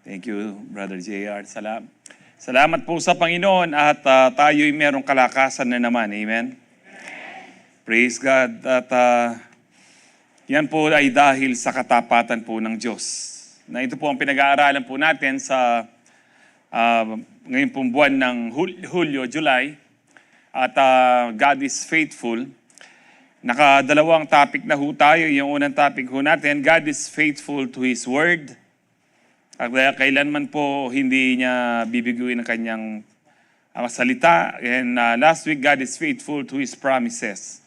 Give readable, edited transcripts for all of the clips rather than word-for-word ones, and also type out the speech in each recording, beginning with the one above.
Thank you, Brother JR. Salamat po sa Panginoon at tayo'y merong kalakasan na naman. Amen? Praise God. At yan po ay dahil sa katapatan po ng Diyos. Na ito po ang pinag-aaralan po natin sa ngayon pong buwan ng Hulyo, July. At God is faithful. Nakadalawang topic na ho tayo. Yung unang topic ho natin, God is faithful to His Word. At kailanman po hindi niya bibiguin ang kanyang salita. And last week, God is faithful to His promises.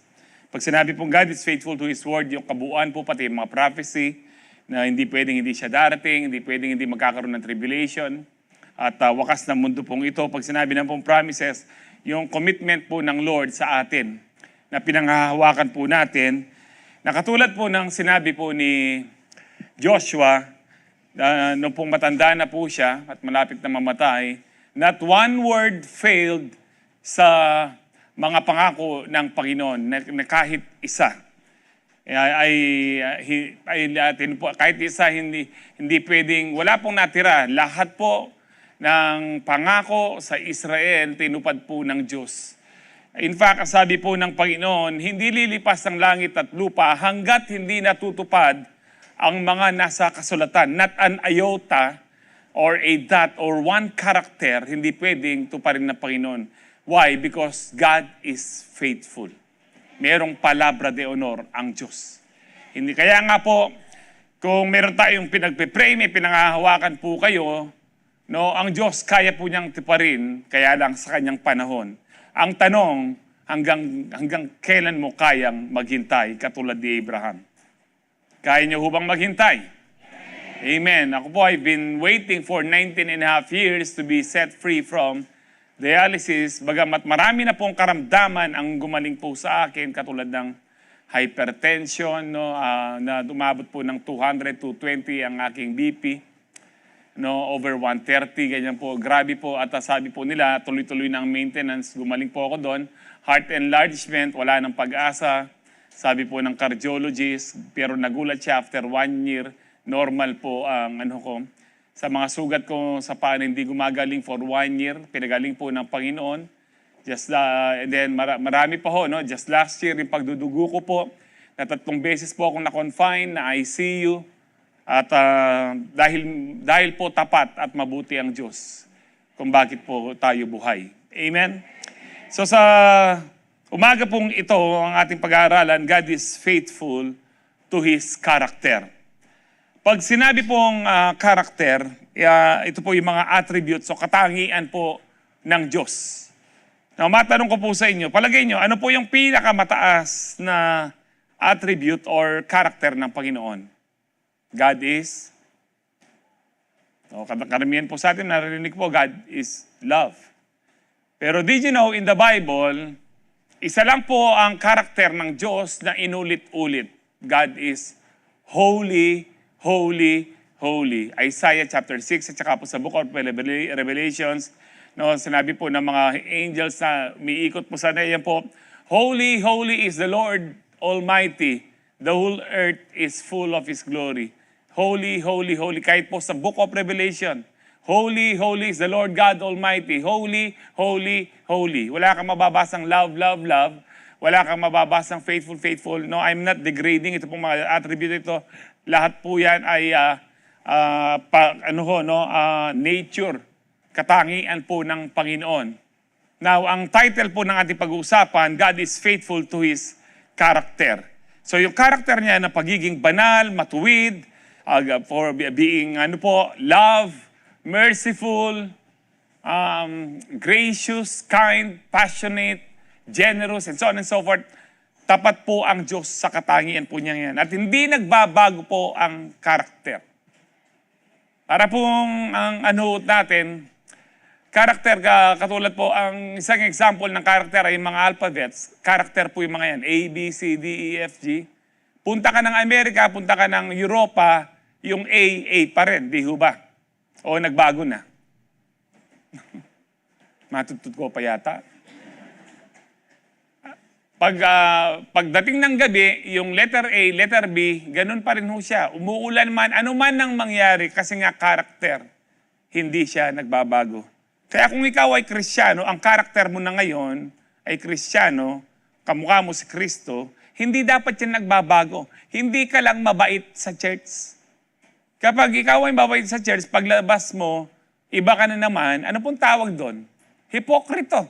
Pag sinabi pong God is faithful to His Word, yung kabuuan po pati yung mga prophecy na hindi pwedeng hindi siya darating, hindi pwedeng hindi magkakaroon ng tribulation. At wakas na mundo pong ito. Pag sinabi ng pong promises, yung commitment po ng Lord sa atin na pinanghahawakan po natin, na katulad po ng sinabi po ni Joshua, nung pong matanda na po siya at malapit na mamatay, not one word failed sa mga pangako ng Panginoon na kahit isa. Kahit isa, hindi pwedeng, wala pong natira. Lahat po ng pangako sa Israel, tinupad po ng Diyos. In fact, sabi po ng Panginoon, hindi lilipas ang langit at lupa hanggat hindi natutupad ang mga nasa kasulatan. Not an iota or a dot or one character, hindi pwedeng tuparin ng Panginoon. Why? Because God is faithful. Merong palabra de honor ang Diyos. Hindi, kaya nga po, kung meron tayong pinagpe-pray, may pinangahawakan po kayo, no, ang Diyos kaya po niyang tuparin, kaya lang sa kanyang panahon. Ang tanong, hanggang kailan mo kayang maghintay katulad ni Abraham? Kaya niyo hubang maghintay? Amen. Ako po, I've been waiting for 19 and a half years to be set free from dialysis. Bagamat marami na pong karamdaman ang gumaling po sa akin, katulad ng hypertension, no, na umabot po ng 200 to 20 ang aking BP. No, over 130, ganyan po. Grabe po. At sabi po nila, tuloy-tuloy ng maintenance. Gumaling po ako doon. Heart enlargement, wala ng pag-asa. Sabi po ng cardiologist, pero nagulat siya after 1 year, normal po ang sa mga sugat ko sa paa hindi gumagaling for 1 year, pinagaling po ng Panginoon. And then marami pa ho, no? Just last year, yung pagdudugo ko po, na 3 beses po akong na-confine, na ICU, at dahil po tapat at mabuti ang Diyos kung bakit po tayo buhay. Amen? So sa umaga pong ito, ang ating pag-aaralan, God is faithful to His character. Pag sinabi pong character, ito po yung mga attributes o katangian po ng Diyos. Now, matanong ko po sa inyo, palagay nyo, ano po yung pinakamataas na attribute or character ng Panginoon? God is, karamihan po sa atin, narinig po, God is love. Pero did you know, in the Bible, isa lang po ang karakter ng Diyos na inulit-ulit. God is holy, holy, holy. Isaiah chapter 6 at saka po sa book of Revelations, no, sinabi po ng mga angels na umiikot po sa yan po, holy, holy is the Lord Almighty. The whole earth is full of His glory. Holy, holy, holy. Kahit po sa book of Revelation, holy, holy is the Lord God Almighty. Holy, holy, holy. Wala kang mababasang love, love, love. Wala kang mababasang faithful, faithful. No, I'm not degrading. Ito pong mga attribute ito. Lahat po yan ay nature. Katangian po ng Panginoon. Now, ang title po ng ating pag-uusapan, God is faithful to His character. So yung character niya na pagiging banal, matuwid, for being love, merciful, gracious, kind, passionate, generous, and so on and so forth. Tapat po ang Diyos sa katangian po niya yan. At hindi nagbabago po ang karakter. Para pong ang natin, karakter katulad po, ang isang example ng karakter ay mga alphabets. Karakter po yung mga yan. A, B, C, D, E, F, G. Punta ka ng Amerika, punta ka ng Europa, yung A pa rin, di ho ba? O nagbago na? Matutut ko pa yata. Pagdating ng gabi, yung letter A, letter B, ganun pa rin ho siya. Umuulan man, ano man ang mangyari kasi nga karakter. hindi siya nagbabago. Kaya kung ikaw ay Kristiyano, ang karakter mo na ngayon ay Kristiyano, kamukha mo si Kristo, hindi dapat yan nagbabago. Hindi ka lang mabait sa church. Kapag ikaw ay mabait sa church, paglabas mo, iba ka na naman, ano pong tawag doon? Hipokrito.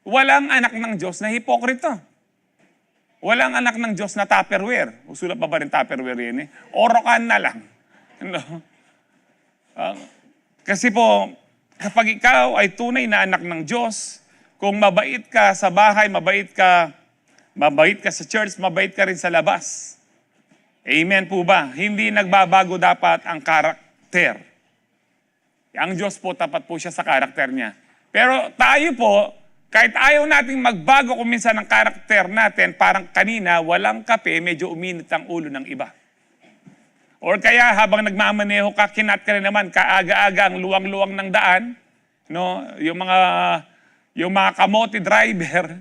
Walang anak ng Diyos na hipokrito. Walang anak ng Diyos na Tupperware. Usulat pa ba rin Tupperware yan eh? Orokan na lang. No? Kasi po, kapag ikaw ay tunay na anak ng Diyos, kung mabait ka sa bahay, mabait ka sa church, mabait ka rin sa labas. Amen po ba? Hindi nagbabago dapat ang karakter. Ang Diyos po, tapat po siya sa karakter niya. Pero tayo po, kahit ayaw nating magbago kung minsan ang karakter natin, parang kanina, walang kape, medyo uminit ang ulo ng iba. Or kaya habang nagmamaneho ka, kinat ka rin naman, kaaga-aga ang luwang-luwang ng daan, no? Yung mga kamote driver,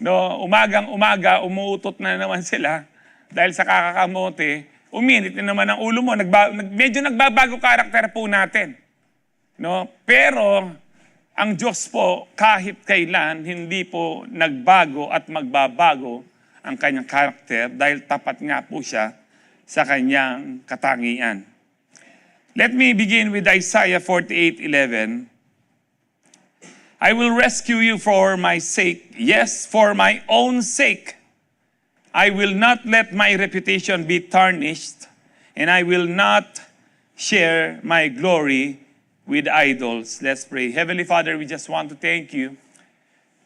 no? Umagang-umaga, umuutot na naman sila dahil sa kakakamote, uminit na naman ang ulo mo. Medyo nagbabago karakter po natin. No? Pero ang Diyos po, kahit kailan, hindi po nagbago at magbabago ang kanyang karakter dahil tapat nga po siya sa kanyang katangian. Let me begin with Isaiah 48:11. I will rescue you for my sake, yes, for my own sake. I will not let my reputation be tarnished, and I will not share my glory with idols. Let's pray. Heavenly Father, we just want to thank you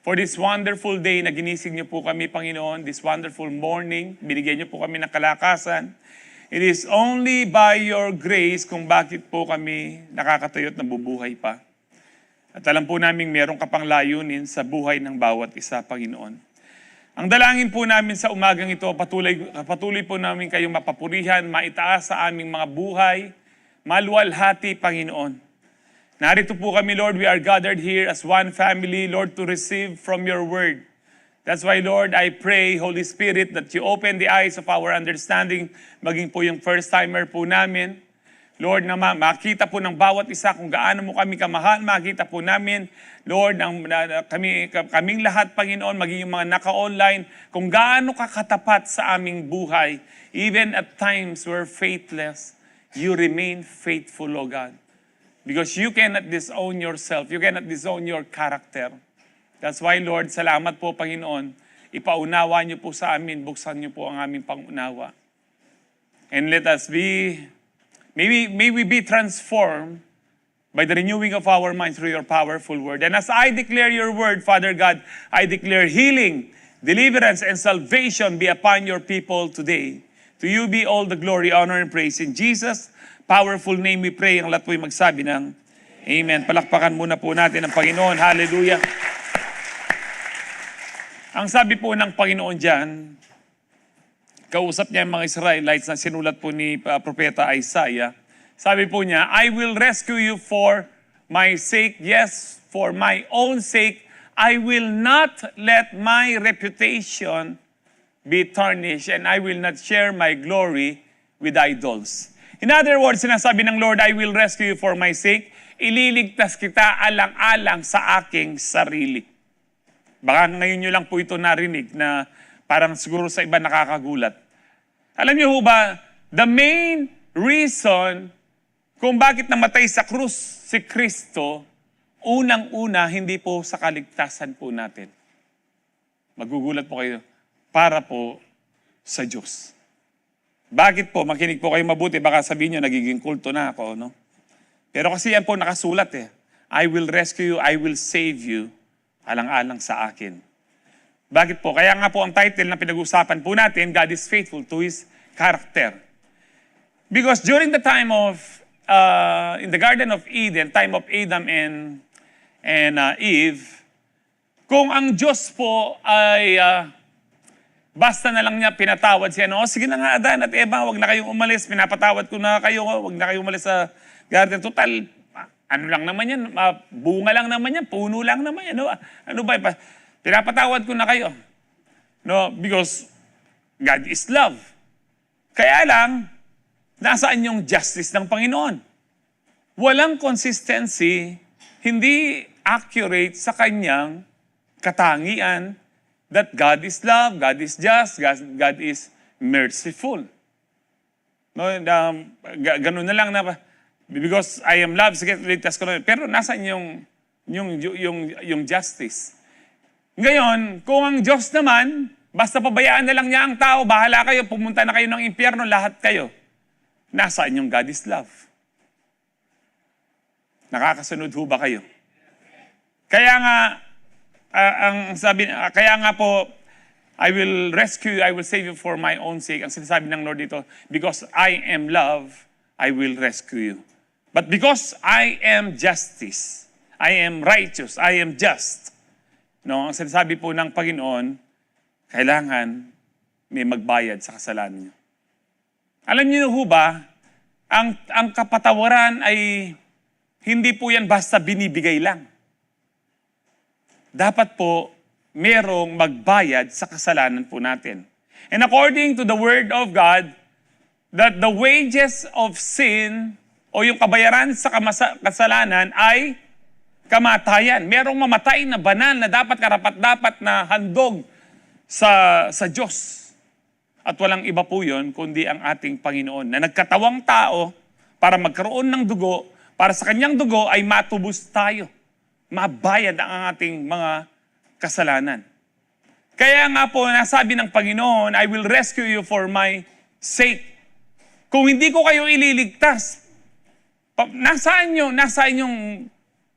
for this wonderful day na ginising niyo po kami, Panginoon, this wonderful morning. Binigyan niyo po kami ng kalakasan. It is only by your grace kung bakit po kami nakakatayo at nabubuhay pa. At alam po namin meron ka pang layunin sa buhay ng bawat isa, Panginoon. Ang dalangin po namin sa umagang ito, patuloy po namin kayong mapapurihan, maitaas sa aming mga buhay, maluwalhati, Panginoon. Narito po kami, Lord, we are gathered here as one family, Lord, to receive from your word. That's why, Lord, I pray, Holy Spirit, that you open the eyes of our understanding, maging po yung first-timer po namin. Lord, na makita po ng bawat isa kung gaano mo kami kamahal, makita po namin, Lord, kaming lahat, Panginoon, maging yung mga naka-online, kung gaano ka katapat sa aming buhay. Even at times we're faithless, you remain faithful, O God. Because you cannot disown yourself. You cannot disown your character. That's why, Lord, salamat po, Panginoon. Ipaunawa niyo po sa amin. Buksan niyo po ang aming pangunawa. And let us may we be transformed by the renewing of our minds through your powerful word. And as I declare your word, Father God, I declare healing, deliverance, and salvation be upon your people today. To you be all the glory, honor, and praise. In Jesus' powerful name we pray. Ang lahat po'y magsabi ng Amen. Palakpakan muna po natin ang Panginoon. Hallelujah. Ang sabi po ng Panginoon dyan, kausap niya ang mga Israelites na sinulat po ni Propeta Isaiah. Sabi po niya, I will rescue you for my sake. Yes, for my own sake. I will not let my reputation be tarnished and I will not share my glory with idols. In other words, sinasabi ng Lord, I will rescue you for my sake. Ililigtas kita alang-alang sa aking sarili. Baka ngayon nyo lang po ito narinig na parang siguro sa iba nakakagulat. Alam niyo ho ba, the main reason kung bakit namatay sa krus si Kristo, unang-una, hindi po sa kaligtasan po natin. Magugulat po kayo, para po sa Diyos. Bakit po? Makinig po kayo mabuti, baka sabihin nyo, nagiging kulto na ako, no? Pero kasi yan po nakasulat eh. I will rescue you, I will save you, alang-alang sa akin. Bakit po? Kaya nga po ang title na pinag-usapan po natin, God is faithful to His character. Because during the time of, in the Garden of Eden, time of Adam and Eve, kung ang Diyos po ay basta na lang niya pinatawad siya, no? Sige na nga, Adan at Eva, wag na kayong umalis, pinapatawad ko na kayo, wag na kayong umalis sa garden. Total, ano lang naman yan, bunga lang naman yan, puno lang naman yan. Ano ba? Pinapatawad ko na kayo. No, because God is love. Kaya lang, nasaan yung justice ng Panginoon? walang consistency, hindi accurate sa kanyang katangian that God is love, God is just, God is merciful. No, ganun na lang na, because I am love, sige, ligtas ko na. Pero nasaan yung justice? Ngayon, kung ang Diyos naman, basta pabayaan na lang niya ang tao, bahala kayo, pumunta na kayo ng impyerno, lahat kayo. Nasaan yung God is love? Nakakasunod ho ba kayo? Kaya nga, kaya nga po, I will rescue you, I will save you for my own sake. Ang sinasabi ng Lord dito, because I am love, I will rescue you. But because I am justice, I am righteous, I am just. No, ang sinasabi po ng Panginoon, kailangan may magbayad sa kasalanan niyo. Alam niyo ho ba, ang kapatawaran ay hindi po yan basta binibigay lang. Dapat po merong magbayad sa kasalanan po natin. And according to the Word of God, that the wages of sin o yung kabayaran sa kasalanan ay kamatayan. Merong mamatay na banal na dapat karapat-dapat na handog sa Diyos. At walang iba po yun kundi ang ating Panginoon na nagkatawang tao para magkaroon ng dugo, para sa kanyang dugo ay matubos tayo. Mabayad ang ating mga kasalanan. Kaya nga po, nasabi ng Panginoon, I will rescue you for my sake. Kung hindi ko kayo ililigtas, nasaan yung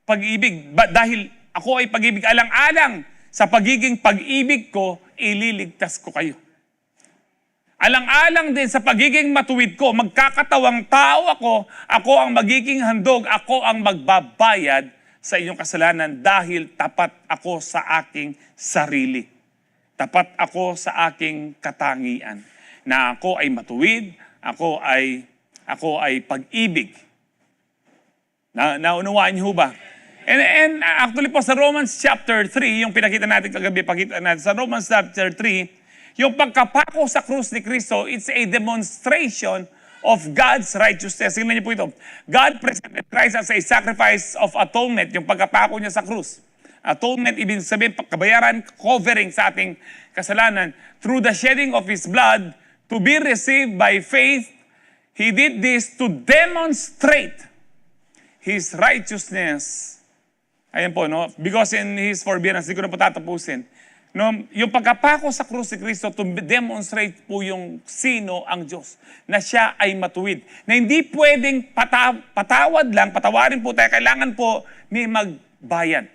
pag-ibig? Dahil ako ay pag-ibig, alang-alang sa pagiging pag-ibig ko, ililigtas ko kayo. Alang-alang din sa pagiging matuwid ko, magkakatawang tao ako ang magiging handog, ako ang magbabayad sa inyong kasalanan dahil tapat ako sa aking sarili. Tapat ako sa aking katangian. Na ako ay matuwid, ako ay pag-ibig. Naunawaan niyo ba? And actually po sa Romans chapter 3, yung pinakita natin kagabi, sa Romans chapter 3, yung pagkapako sa krus ni Kristo, it's a demonstration of God's righteousness. Tingnan niyo po ito. God presented Christ as a sacrifice of atonement, yung pagkapako niya sa krus. Atonement, ibig sabihin, kabayaran, covering sa ating kasalanan. Through the shedding of His blood, to be received by faith, He did this to demonstrate His righteousness. Ayan po, no? Because in His forbearance, hindi ko na po tatapusin. No, yung pagkapako sa krus ni Kristo to demonstrate po yung sino ang Diyos, na siya ay matuwid. Na hindi pwedeng patawarin po tayo, kailangan po may magbayad.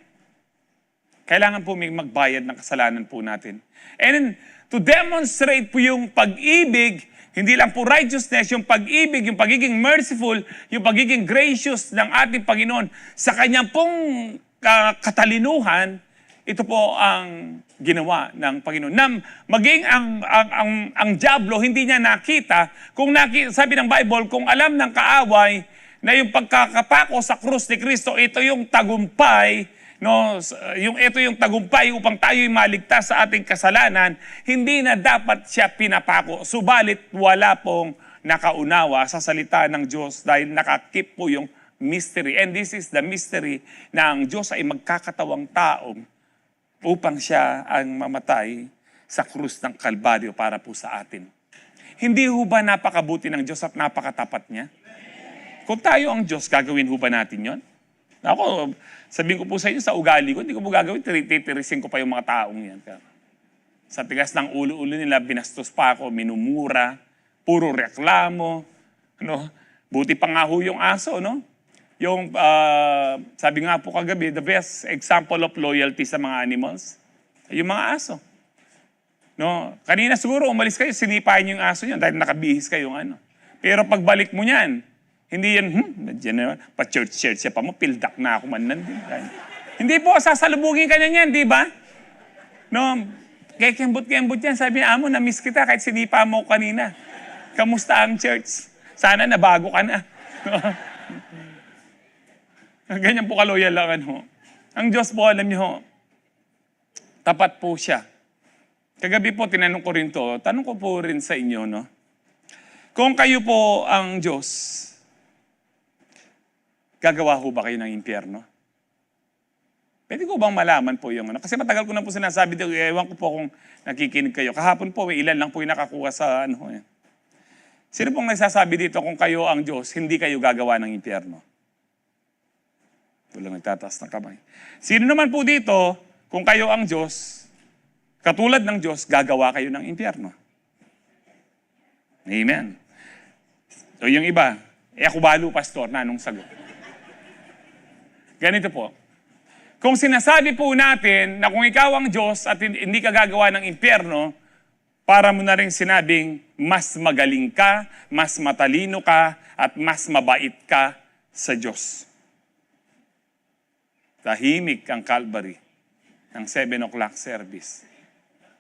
Kailangan po may magbayad ng kasalanan po natin. And to demonstrate po yung pag-ibig, hindi lang po righteousness, yung pag-ibig, yung pagiging merciful, yung pagiging gracious ng ating Panginoon sa kanyang pong katalinuhan, ito po ang ginawa ng Panginoon. Na maging ang diablo hindi niya nakita, sabi ng Bible, kung alam ng kaaway na yung pagkakapako sa krus ni Kristo, ito yung tagumpay, no, ito yung tagumpay upang tayo'y maligtas sa ating kasalanan, hindi na dapat siya pinapako. Subalit wala pong nakaunawa sa salita ng Diyos dahil nakakip po yung mystery. And this is the mystery na ang Diyos ay magkakatawang taong upang siya ang mamatay sa krus ng Kalbaryo para po sa atin. Hindi ho ba napakabuti ng Diyos at napakatapat niya? Kung tayo ang Diyos, gagawin ho ba natin yon? Ako, sabihin ko po sa inyo, sa ugali ko, hindi ko po gagawin, titirisin ko pa yung mga taong yan. Sa tigas ng ulo-ulo nila, binastos pa ako, minumura, puro reklamo. Ano? Buti pa nga ho yung aso, no? Yung, sabi nga po kagabi, the best example of loyalty sa mga animals, yung mga aso. No? Kanina siguro, umalis kayo, sinipain yung aso nyo dahil nakabihis kayo. Pero pagbalik mo niyan, hindi yan, pa-church-church siya pa mo, pildak na ako man nandun. Hindi po, sasalubungin ka na niyan, di ba? No, kaya kembot-kembot yan, sabi niya, amo, na-miss kita kahit sinipa mo kanina. Kamusta ang church? Sana nabago ka na. Ganyan po kaloyal lang, Ang Diyos po, alam niyo, tapat po siya. Kagabi po, tinanong ko rin to, tanong ko po rin sa inyo, no? Kung kayo po ang Diyos, gagawa ho ba kayo ng impyerno? Pwede ko bang malaman po yung ano? Kasi matagal ko na po sinasabi dito, ewan ko po kung nakikinig kayo. Kahapon po, may ilan lang po yung nakakuha sa ano. Sino pong nagsasabi dito kung kayo ang Diyos, hindi kayo gagawa ng impyerno? Walang nagtataas ng kamay. Sino naman po dito, kung kayo ang Diyos, katulad ng Diyos, gagawa kayo ng impyerno? Amen. So yung iba, ako balo, pastor, na anong sagot? Ganito po. Kung sinasabi po natin na kung ikaw ang Diyos at hindi ka gagawa ng impyerno, para mo na rin sinabing mas magaling ka, mas matalino ka, at mas mabait ka sa Diyos. Tahimik ang Calvary ng 7 o'clock service.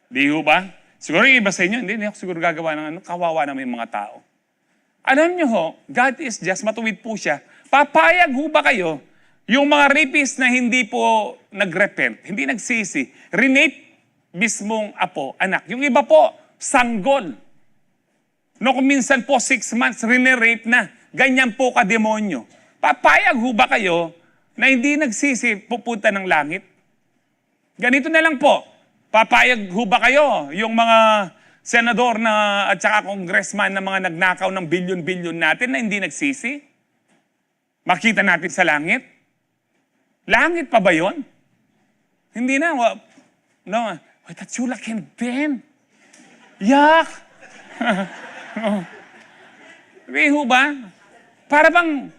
Di ho ba? Siguro yung iba sa inyo, hindi ako siguro gagawa ng ano, kawawa naman yung mga tao. Alam nyo ho, God is just, matuwid po siya. Papayag ho ba kayo? Yung mga rapist na hindi po nagrepent, hindi nagsisi, rinape mismong apo, anak. Yung iba po, sanggol. No, kung minsan po 6 months, rinirape na. Ganyan po ka-demonyo. Papayag ho ba kayo na hindi nagsisi pupunta ng langit? Ganito na lang po. Papayag ho ba kayo yung mga senador na at saka congressman na mga nagnakaw ng bilyon-bilyon natin na hindi nagsisi? Makita natin sa langit? Langit pa ba yun? Hindi na. No. That's you like and Ben. Yak! Riho ba? Para bang,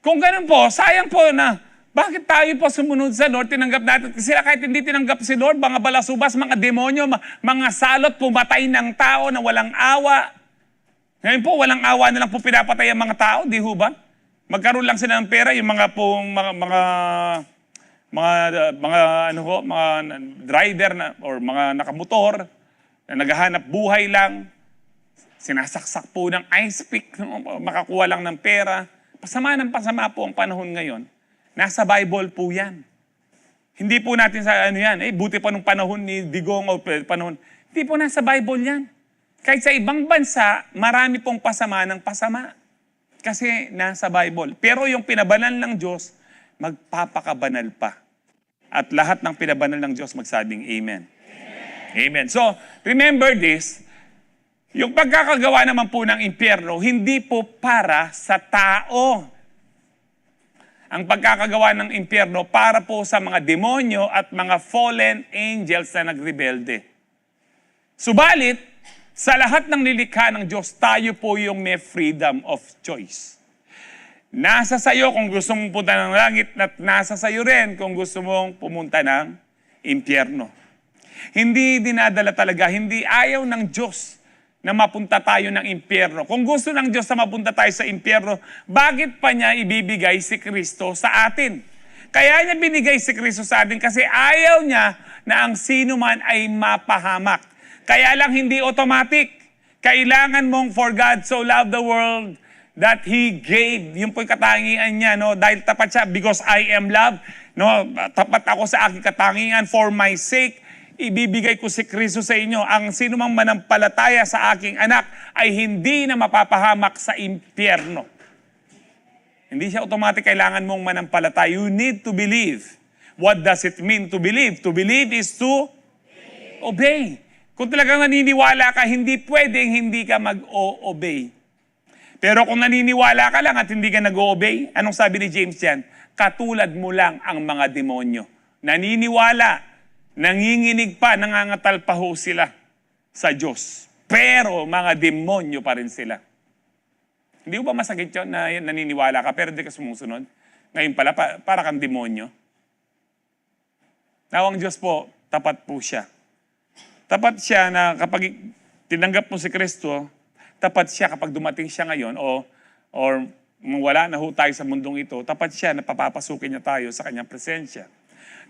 kung ganun po, sayang po na, bakit tayo po sumunod sa Lord, tinanggap natin? Kasi kahit hindi tinanggap si Lord, mga balasubas, mga demonyo, mga salot, pumatay ng tao na walang awa. Ngayon po, walang awa na lang po pinapatay ang mga tao, di ho ba? Magkaroon lang sila ng pera, yung mga pong mga driver na or mga nakamotor na naghahanap buhay lang, sinasaksak po ng ice pick, makakuha lang ng pera. Pasama ng pasama po ang panahon ngayon. Nasa Bible po yan. Hindi po natin sa ano yan, buti pa nung panahon ni Digong o panahon. Hindi po nasa Bible yan. Kahit sa ibang bansa, marami pong pasama ng pasama. Kasi nasa Bible. Pero yung pinabanal ng Diyos, magpapakabanal pa. At lahat ng pinabanal ng Diyos magsabing Amen. Amen. So, remember this, yung pagkakagawa naman po ng impyerno, hindi po para sa tao. Ang pagkakagawa ng impyerno para po sa mga demonyo at mga fallen angels na nagrebelde. Subalit, sa lahat ng nilikha ng Diyos, tayo po yung may freedom of choice. Nasa sayo kung gusto mong pumunta ng langit at nasa sayo rin kung gusto mong pumunta ng impyerno. Hindi dinadala talaga, hindi ayaw ng Diyos na mapunta tayo ng impyerno. Kung gusto ng Diyos na mapunta tayo sa impyerno, bakit pa niya ibibigay si Kristo sa atin? Kaya niya binigay si Kristo sa atin kasi ayaw niya na ang sino man ay mapahamak. Kaya lang hindi automatic. Kailangan mong for God so loved the world that He gave. Yung po'y katangian niya, no? Dahil tapat siya, because I am loved. No? Tapat ako sa aking katangian for my sake. Ibibigay ko si Kristo sa inyo. Ang sino mang manampalataya sa aking anak ay hindi na mapapahamak sa impyerno. Hindi siya automatic kailangan mong manampalataya. You need to believe. What does it mean to believe? To believe is to obey. Kung talagang naniniwala ka, hindi pwedeng hindi ka mag-o-obey. Pero kung naniniwala ka lang at hindi ka nag-o-obey, anong sabi ni James yan? Katulad mo lang ang mga demonyo. Naniniwala, nanginginig pa, nangangatal pa ho sila sa Diyos. Pero mga demonyo pa rin sila. Hindi ba masakit yun na naniniwala ka pero hindi ka sumusunod? Ngayon pala, para kang demonyo. Nawang Diyos po, tapat po siya. Tapat siya na kapag tinanggap mo si Kristo, tapat siya kapag dumating siya ngayon or wala na ho tayo sa mundong ito, tapat siya na papapasukin niya tayo sa kanyang presensya.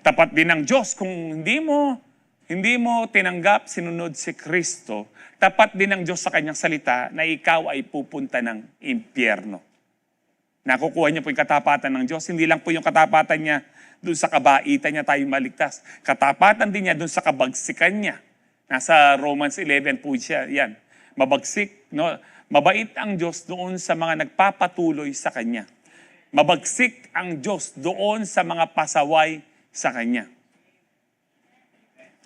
Tapat din ng Diyos kung hindi mo tinanggap, sinunod si Kristo, tapat din ng Diyos sa kanyang salita na ikaw ay pupunta ng impyerno. Nakukuha niya po yung katapatan ng Diyos. Hindi lang po yung katapatan niya doon sa kabaitan niya tayo maligtas. Katapatan din niya doon sa kabagsikan niya. Nasa Romans 11 po siya, yan. Mabagsik, no? Mabait ang Diyos doon sa mga nagpapatuloy sa Kanya. Mabagsik ang Diyos doon sa mga pasaway sa Kanya.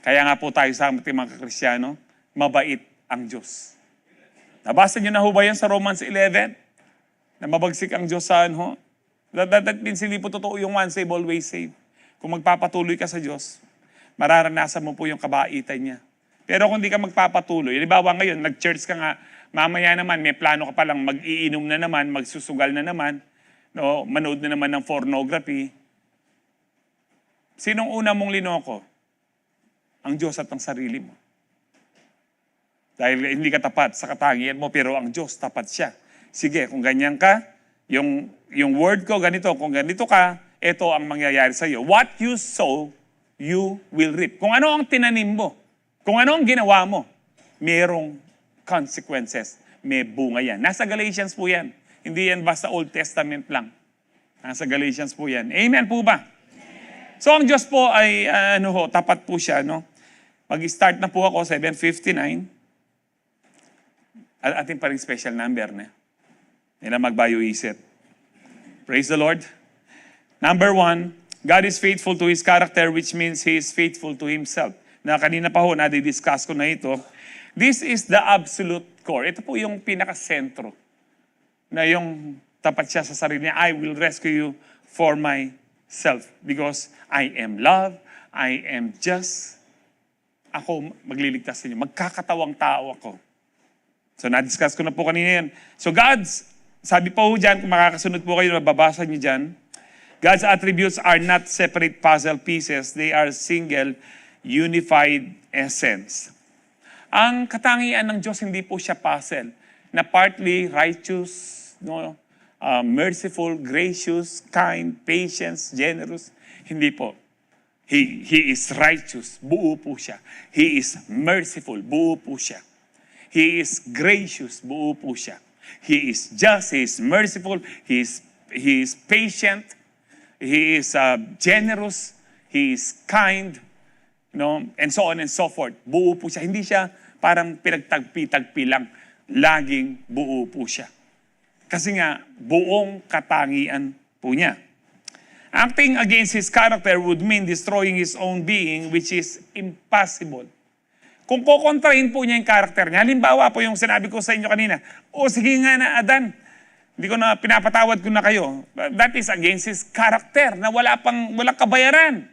Kaya nga po tayo sa ating mga Kristyano, mabait ang Diyos. Nabasa niyo na ho ba yan sa Romans 11? Na mabagsik ang Diyos saan ho? That means hindi po totoo yung once save, always save. Kung magpapatuloy ka sa Diyos, mararanasan mo po yung kabaitan niya. Pero kung di ka magpapatuloy, halimbawa ngayon, nag-church ka nga, mamaya naman, may plano ka palang mag-iinom na naman, magsusugal na naman, no, manood na naman ng pornography. Sinong una mong linoko? Ang Diyos at ang sarili mo. Dahil hindi ka tapat sa katangian mo, pero ang Diyos tapat siya. Sige, kung ganyan ka, yung word ko ganito, kung ganito ka, ito ang mangyayari sa iyo. What you sow, you will reap. Kung ano ang tinanim mo, kung ano ang ginawa mo, mayroong consequences. May bunga yan. Nasa Galatians po yan. Hindi yan basta Old Testament lang. Nasa Galatians po yan. Amen po ba? So ang Diyos po ay tapat po siya. No? Mag-start na po ako, 7:59. Ating pa rin special number na. Nila magbayo isip. Praise the Lord. Number 1, God is faithful to His character, which means He is faithful to Himself. Na kanina pa ho, na-discuss ko na ito. This is the absolute core. Ito po yung pinaka-sentro. Na yung tapat siya sa sarili niya, I will rescue you for myself. Because I am love, I am just. Ako magliligtas sa inyo. Magkakatawang tao ako. So na-discuss ko na po kanina yan. So God's, sabi po ho dyan, kung makakasunod po kayo, mababasa niyo dyan, God's attributes are not separate puzzle pieces. They are single, unified essence. Ang katangian ng Diyos, hindi po siya puzzle, na partly righteous, no, merciful, gracious, kind, patience, generous. Hindi po. He is righteous, buo po siya. He is merciful, buo po siya. He is gracious, buo po siya. He is just, He is merciful, He is patient, He is generous, He is kind, no, and so on and so forth. Buo po siya. Hindi siya parang pinagtagpi-tagpi lang. Laging buo po siya. Kasi nga, buong katangian po niya. Acting against His character would mean destroying His own being, which is impossible. Kung kukontrahin po niya yung karakter niya, halimbawa po yung sinabi ko sa inyo kanina, sige nga na Adan, hindi ko na pinapatawad ko na kayo. That is against His character, na walang kabayaran.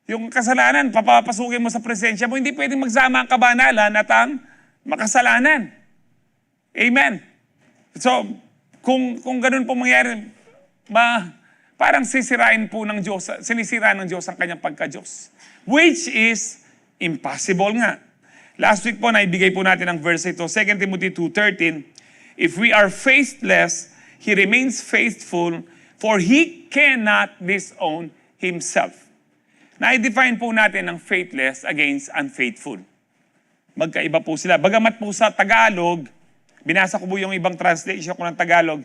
Yung kasalanan, papapasukin mo sa presensya mo, hindi pwedeng magsama ang kabanalan at ang makasalanan. Amen. So, kung ganun po mangyari, parang sisirain po ng Diyos, sinisira ng Diyos ang kanyang pagka-Diyos. Which is impossible nga. Last week po, naibigay po natin ang verse ito, 2 Timothy 2:13. If we are faithless, He remains faithful, for He cannot disown Himself. Na-define po natin ang faithless against unfaithful. Magkaiba po sila. Bagamat po sa Tagalog, binasa ko po yung ibang translation ko ng Tagalog,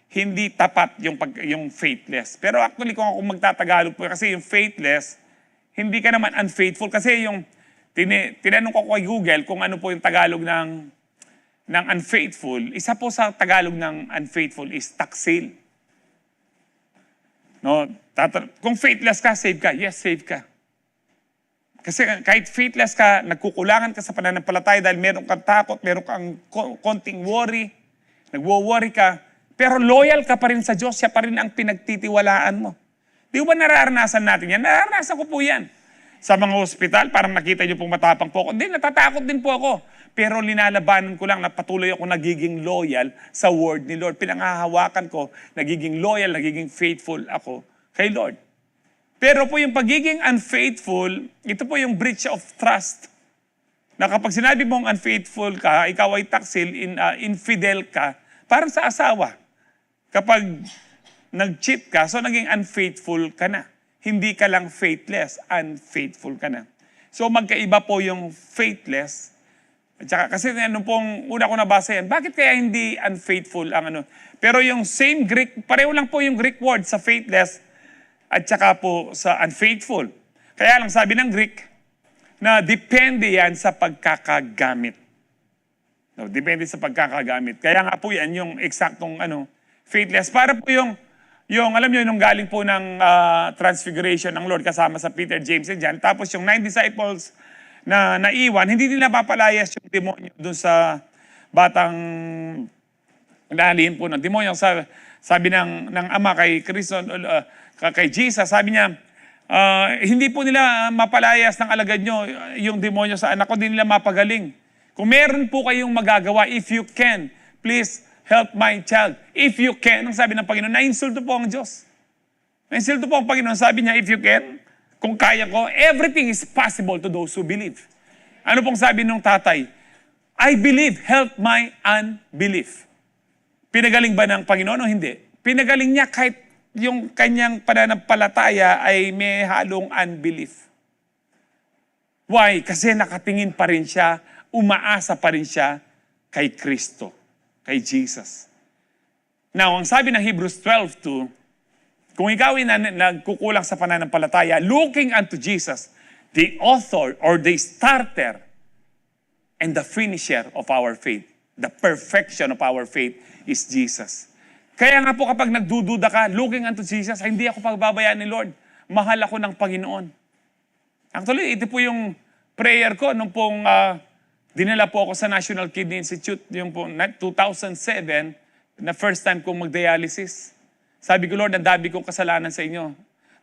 hindi tapat yung faithless. Pero actually, kung ako magtatagalog po, kasi yung faithless, hindi ka naman unfaithful. Kasi yung tinanong ko kay Google kung ano po yung Tagalog ng unfaithful, isa po sa Tagalog ng unfaithful is taksil. No, kung faithless ka, save ka. Yes, save ka. Kasi kahit faithless ka, nagkukulangan ka sa pananampalataya dahil meron kang takot, meron kang konting worry, nagwo-worry ka, pero loyal ka pa rin sa Diyos, siya pa rin ang pinagtitiwalaan mo. Di ba nararanasan natin yan? Nararanasan ko po yan. Sa mga ospital, parang nakita niyo pong matapang po ako. Hindi, natatakot din po ako. Pero linalabanan ko lang na patuloy ako nagiging loyal sa word ni Lord. Pinangahawakan ko, nagiging loyal, nagiging faithful ako kay Lord. Pero po yung pagiging unfaithful, ito po yung breach of trust. Na kapag sinabi mong unfaithful ka, ikaw ay taksil, infidel ka, parang sa asawa. Kapag nag-cheat ka, so naging unfaithful ka na. Hindi ka lang faithless, unfaithful ka na. So magkaiba po yung faithless. At saka, kasi ano pong una ko nabasa yan, bakit kaya hindi unfaithful ang ano? Pero yung same Greek, pareho lang po yung Greek word sa faithless at saka po sa unfaithful. Kaya lang sabi ng Greek na depende yan sa pagkakagamit. No, depende sa pagkakagamit. Kaya nga po yan yung eksaktong faithless. Para po yung Yung, alam nyo, nung galing po ng transfiguration ng Lord kasama sa Peter, James, and John. Tapos yung 9 disciples na naiwan, hindi nila papalayas yung demonyo dun sa batang nalihin po ng demonyo. Sabi ng ama kay Kristo, kay Jesus, sabi niya, hindi po nila mapalayas ng alagad nyo yung demonyo sa anak ko, hindi nila mapagaling. Kung meron po kayong magagawa, if you can, please help my child. If you can, ang sabi ng Panginoon, na-insulto po ang Diyos. Na-insulto po ang Panginoon, sabi niya, if you can, kung kaya ko, everything is possible to those who believe. Ano pong sabi nung tatay? I believe, help my unbelief. Pinagaling ba ng Panginoon o hindi? Pinagaling niya kahit yung kanyang pananampalataya ay may halong unbelief. Why? Kasi nakatingin pa rin siya, umaasa pa rin siya kay Kristo, kay Jesus. Now, ang sabi ng Hebrews 12:2, kung ikaw ay nagkukulang sa pananampalataya, looking unto Jesus, the author or the starter and the finisher of our faith, the perfection of our faith is Jesus. Kaya nga po kapag nagdududa ka, looking unto Jesus, hindi ako pagbabayaan ni Lord. Mahal ako ng Panginoon. Actually, ito po yung prayer ko nung pong dinala po ako sa National Kidney Institute, yung po 2007, na first time kong mag-dialysis. Sabi ko, Lord, ang dami kong kasalanan sa inyo.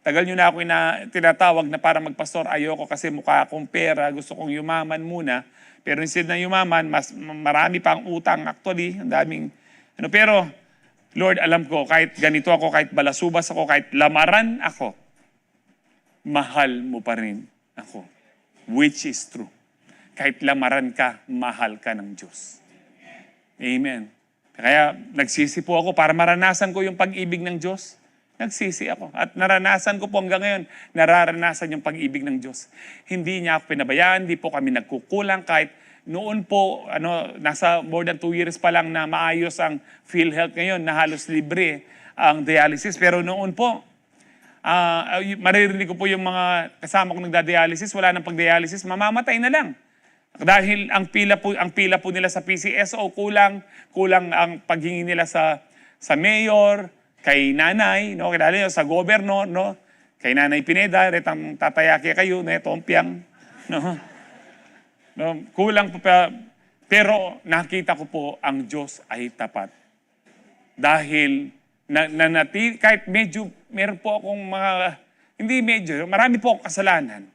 Tagal nyo na ako tinatawag na para magpastor. Ayoko kasi mukha akong pera. Gusto kong yumaman muna. Pero instead na yumaman, marami pang utang. Actually, ang daming. Pero, Lord, alam ko, kahit ganito ako, kahit balasubas ako, kahit lamaran ako, mahal mo pa rin ako. Which is true. Kahit lamaran ka, mahal ka ng Diyos. Amen. Kaya nagsisi po ako para maranasan ko yung pag-ibig ng Diyos. Nagsisi ako. At naranasan ko po hanggang ngayon, nararanasan yung pag-ibig ng Diyos. Hindi niya ako pinabayaan, hindi po kami nagkukulang kahit noon po, nasa more than 2 years pa lang na maayos ang PhilHealth ngayon, na halos libre ang dialysis. Pero noon po, maririnig ko po yung mga kasama kong nagda-dialysis, wala nang pag-dialysis, mamamatay na lang. Dahil ang pila po nila sa PCSO, kulang ang paghingi nila sa mayor, kay nanay, no, kilala niyo, sa gobernador, no, kay Nanay Pineda, retang tatayake kayo, netong piyang, no. No, kulang pa, pero nakita ko po ang Diyos ay tapat. Dahil kahit medyo, meron po akong marami po akong kasalanan.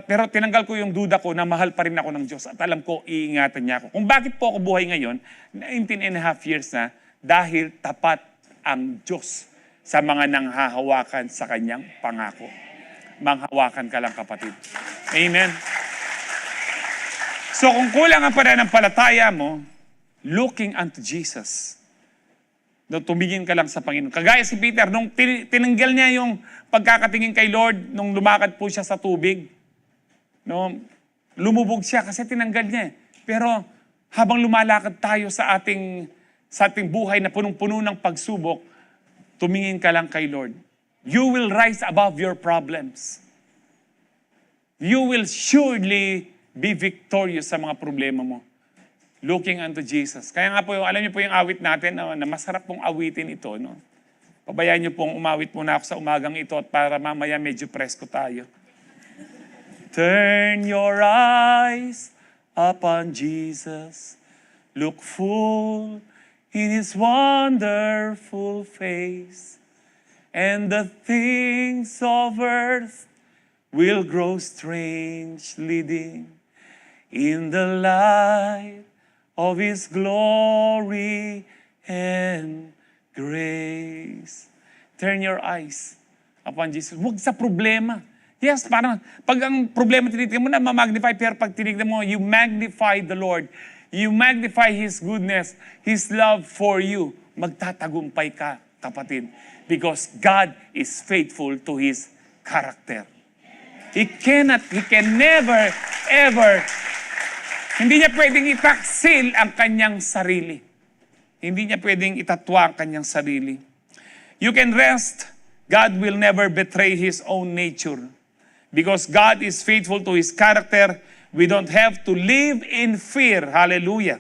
Pero tinanggal ko yung duda ko na mahal pa rin ako ng Diyos at alam ko, iingatan niya ako. Kung bakit po ako buhay ngayon, 19.5 years na, dahil tapat ang Diyos sa mga nanghahawakan sa kanyang pangako. Manghawakan ka lang, kapatid. Amen. So kung kulang ang pananampalataya mo, looking unto Jesus, tumingin ka lang sa Panginoon. Kagaya si Peter, nung tinanggal niya yung pagkakatingin kay Lord, nung lumakad po siya sa tubig, no, lumubog siya kasi tinanggal niya. Pero habang lumalakad tayo sa ating buhay na punong-puno ng pagsubok, tumingin ka lang kay Lord. You will rise above your problems. You will surely be victorious sa mga problema mo. Looking unto Jesus. Kaya nga po, alam niyo po yung awit natin na masarap pong awitin ito. No? Pabayaan niyo pong umawit muna ako sa umagang ito at para mamaya medyo presko tayo. Turn your eyes upon Jesus. Look full in His wonderful face. And the things of earth will grow strangely dim in the light of His glory and grace. Turn your eyes upon Jesus. Huwag sa problema. Yes, parang pag ang problema tinitignan mo na ma-magnify, pero pag tinignan mo, you magnify the Lord. You magnify His goodness, His love for you. Magtatagumpay ka, kapatid. Because God is faithful to His character. He can never, ever, hindi niya pwedeng itaksil ang kanyang sarili. Hindi niya pwedeng itatwa ang kanyang sarili. You can rest. God will never betray His own nature. Because God is faithful to His character, we don't have to live in fear. Hallelujah.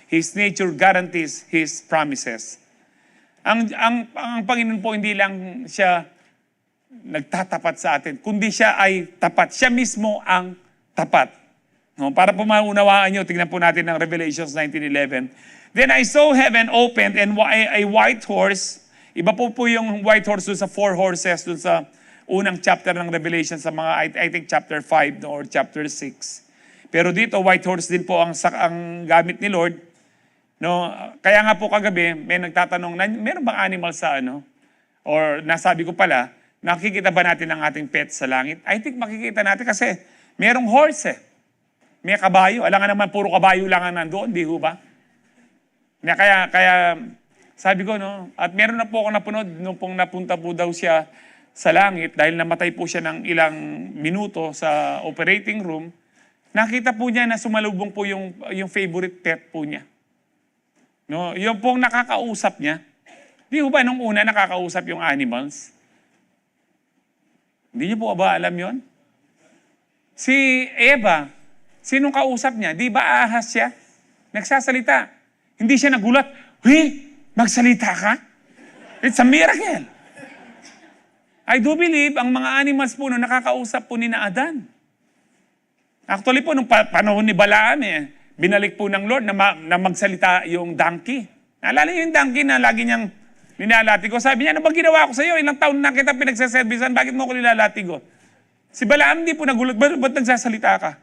His nature guarantees His promises. Ang Panginoon po hindi lang siya nagtatapat sa atin, kundi siya ay tapat. Siya mismo ang tapat. No, para po maunawaan nyo, tingnan po natin ng Revelations 19:11. Then I saw heaven opened and a white horse. Iba po yung white horse dun sa 4 horses dun sa unang chapter ng Revelation sa mga, I think chapter 5 or chapter 6. Pero dito, white horse din po ang gamit ni Lord. No, kaya nga po kagabi, may nagtatanong, meron bang animal sa ano? Or nasabi ko pala, nakikita ba natin ang ating pet sa langit? I think makikita natin kasi merong horse eh. May kabayo. Alam nga naman, puro kabayo lang ang nandoon, di ho ba? Kaya sabi ko, no, at meron na po ako napunod nung pong napunta po daw siya sa langit dahil namatay po siya ng ilang minuto sa operating room. Nakita po niya na sumalubong po yung favorite pet po niya. No, yung pong nakakausap niya. Di ho ba nung una nakakausap yung animals? Hindi niyo po ba alam yon? Si Eva, sinong kausap niya? Di ba ahas siya? Nagsasalita. Hindi siya nagulat. Magsalita ka? It's a miracle. I do believe ang mga animals po nakakausap po ni na Adan. Actually po, nung panahon ni Balaam, binalik po ng Lord na magsalita yung donkey. Naalala niyo yung donkey na lagi niyang nilalatigo? Sabi niya, ano ba ginawa ko sa iyo? Ilang taon na kita pinagsaservisan, bakit mo ko nilalatigo? Si Balaam hindi po nagulat, ba't nagsasalita ka?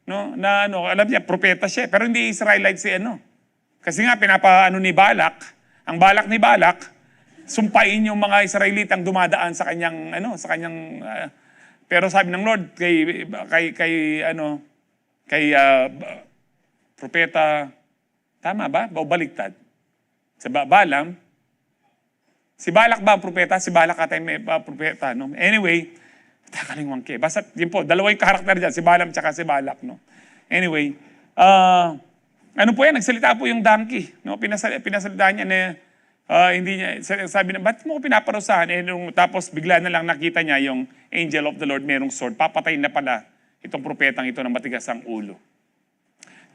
No, alam niya, propeta siya, pero hindi Israelite si ano. Kasi nga, pinapaano ni Balak, ang balak ni Balak, sumpain yung mga Israelitang dumadaan sa kanyang, pero sabi ng Lord, propeta, tama ba? Baliktad. Sa Balaam, si Balak ba ang propeta? Si Balak atay may propeta, no? Anyway, takalingwang ke. Basta, yun po, dalawa yung karakter dyan, si Balaam tsaka si Balak, no? Anyway, ano po yan, nagsalita po yung donkey, no? Pinasalita niya na, hindi niya, sabi na, ba't mo ko pinaparusahan? Tapos bigla na lang nakita niya yung angel of the Lord, merong sword. Papatayin na pala itong propetang ito na matigas ang ulo.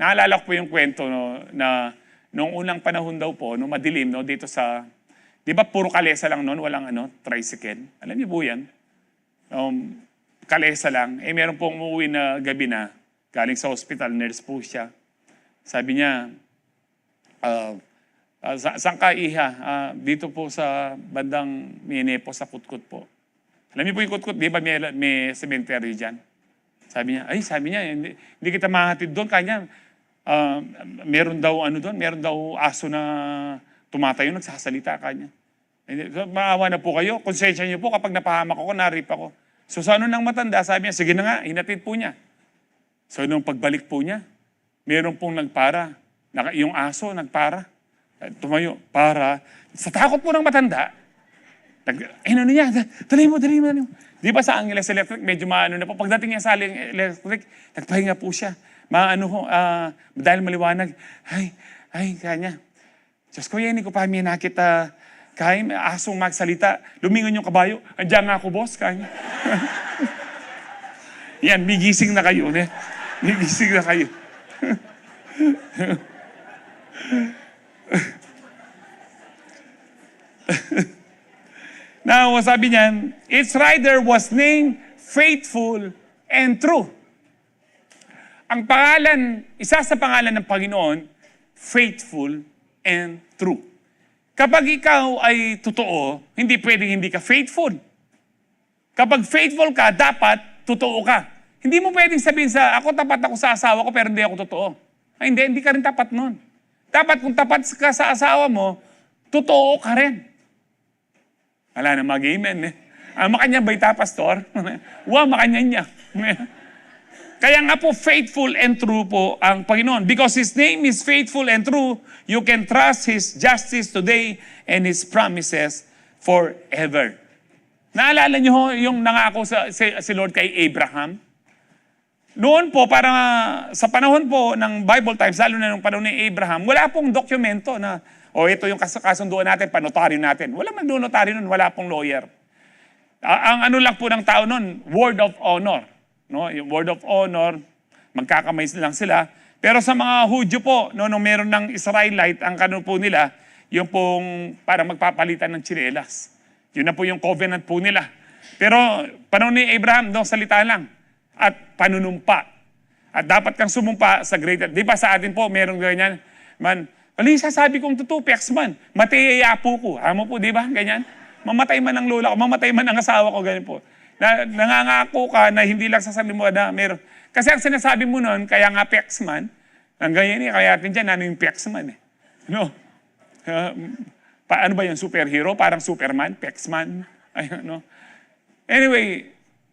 Naalala ko po yung kwento, no, na noong unang panahon daw po, no, madilim, no, dito sa, di ba puro kalesa lang noon, walang tricycle. Alam niyo po yan? Kalesa lang. Meron pong umuwi na gabi na, galing sa hospital, nurse po siya. Sabi niya, saan ka iha? Dito po sa bandang Minepo sa Kutkut po. Alam niyo po yung Kutkut, di ba may cemetery dyan? Sabi niya, hindi kita mahatid doon. Kanya, meron daw aso na tumatayo, nagsasalita kanya. Maawa na po kayo, konsensya niyo po kapag napahamak ako, narip ako. So sa ano nang matanda, sabi niya, sige na nga, hinatid po niya. So nung pagbalik po niya, meron pong nagpara. Yung aso nagpara. Tumayo, para. Sa takot po ng matanda, niya, dali mo. Di ba sa Angeles Electric, medyo maano na po. Pagdating niya sa electric, nagpahinga po siya. Dahil maliwanag, kanya. Diyos ko, yan, ko pa nakita, kaya asong magsalita, lumingon yung kabayo, andiyan nga ako, boss, kanya. Yan, migising na kayo. Migising na kayo. Now, sabi niyan, its rider was named Faithful and True. Ang pangalan, isa sa pangalan ng Panginoon, Faithful and True. Kapag ikaw ay totoo, hindi pwedeng hindi ka faithful. Kapag faithful ka, dapat totoo ka. Hindi mo pwedeng sabihin ako tapat ako sa asawa ko pero hindi ako totoo. Hindi ka rin tapat nun. Dapat kung tapat ka sa asawa mo, totoo ka rin. Wala na mag-amen makanya ba ita, pastor? Makanya niya. Kaya nga po, faithful and true po ang Panginoon. Because His name is faithful and true, you can trust His justice today and His promises forever. Naalala niyo yung nangako si Lord kay Abraham? Noon po, para sa panahon po ng Bible times, lalo na nung panahon ni Abraham, wala pong dokumento na, ito yung kasunduan natin, panotaryo natin. Wala magnotaryo nun, wala pong lawyer. Ang ano lang po ng tao nun, word of honor. No? Yung word of honor, magkakamay lang sila. Pero sa mga Hudyo po, nung meron ng Israelite, ang kano po nila, yung pong parang magpapalitan ng tsinelas. Yun na po yung covenant po nila. Pero panahon ni Abraham, no, salita lang at panunumpa. At dapat kang sumumpa sa greater. Di ba sa atin po, merong ganyan, man, alin sasabi kong totoo, peks man, matiyaya po ko. Amo po, di ba? Ganyan. Mamatay man ang lola ko, mamatay man ang asawa ko, ganyan po. Nangangako ka na hindi lang sasabihin mo na meron. Kasi ang sinasabi mo nun, kaya nga peks man, ang ganyan kaya atin dyan, ano yung peks man eh. No? Ano ba yung superhero? Parang Superman, peks man. Ayun, no? Anyway,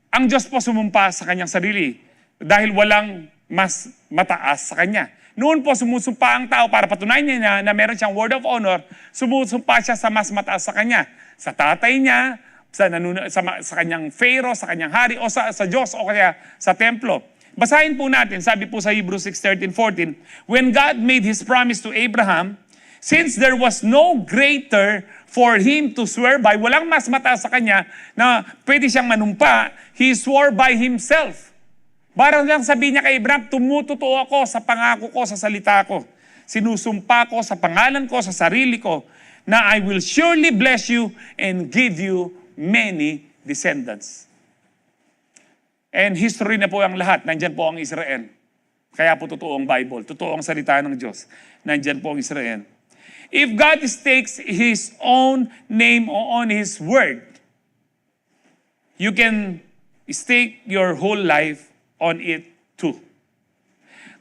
ang Diyos po sumumpa sa kanyang sarili dahil walang mas mataas sa kanya. Noon po sumusumpa ang tao para patunayan niya na meron siyang word of honor, sumusumpa siya sa mas mataas sa kanya. Sa tatay niya, sa kanyang Pharaoh, sa kanyang hari, o sa Diyos, o kaya sa templo. Basahin po natin, sabi po sa Hebrews 6:13-14, when God made His promise to Abraham, since there was no greater for him to swear by, walang mas mataas sa kanya na pwede siyang manumpa, he swore by himself. Parang lang sabihin niya kay Abraham, tumututo ako sa pangako ko, sa salita ko. Sinusumpa ko sa pangalan ko, sa sarili ko, na I will surely bless you and give you many descendants. And history na po ang lahat. Nandyan po ang Israel. Kaya po totoo ang Bible. Totoo ang salita ng Diyos. Nandyan po ang Israel. If God stakes His own name on His word, you can stake your whole life on it too.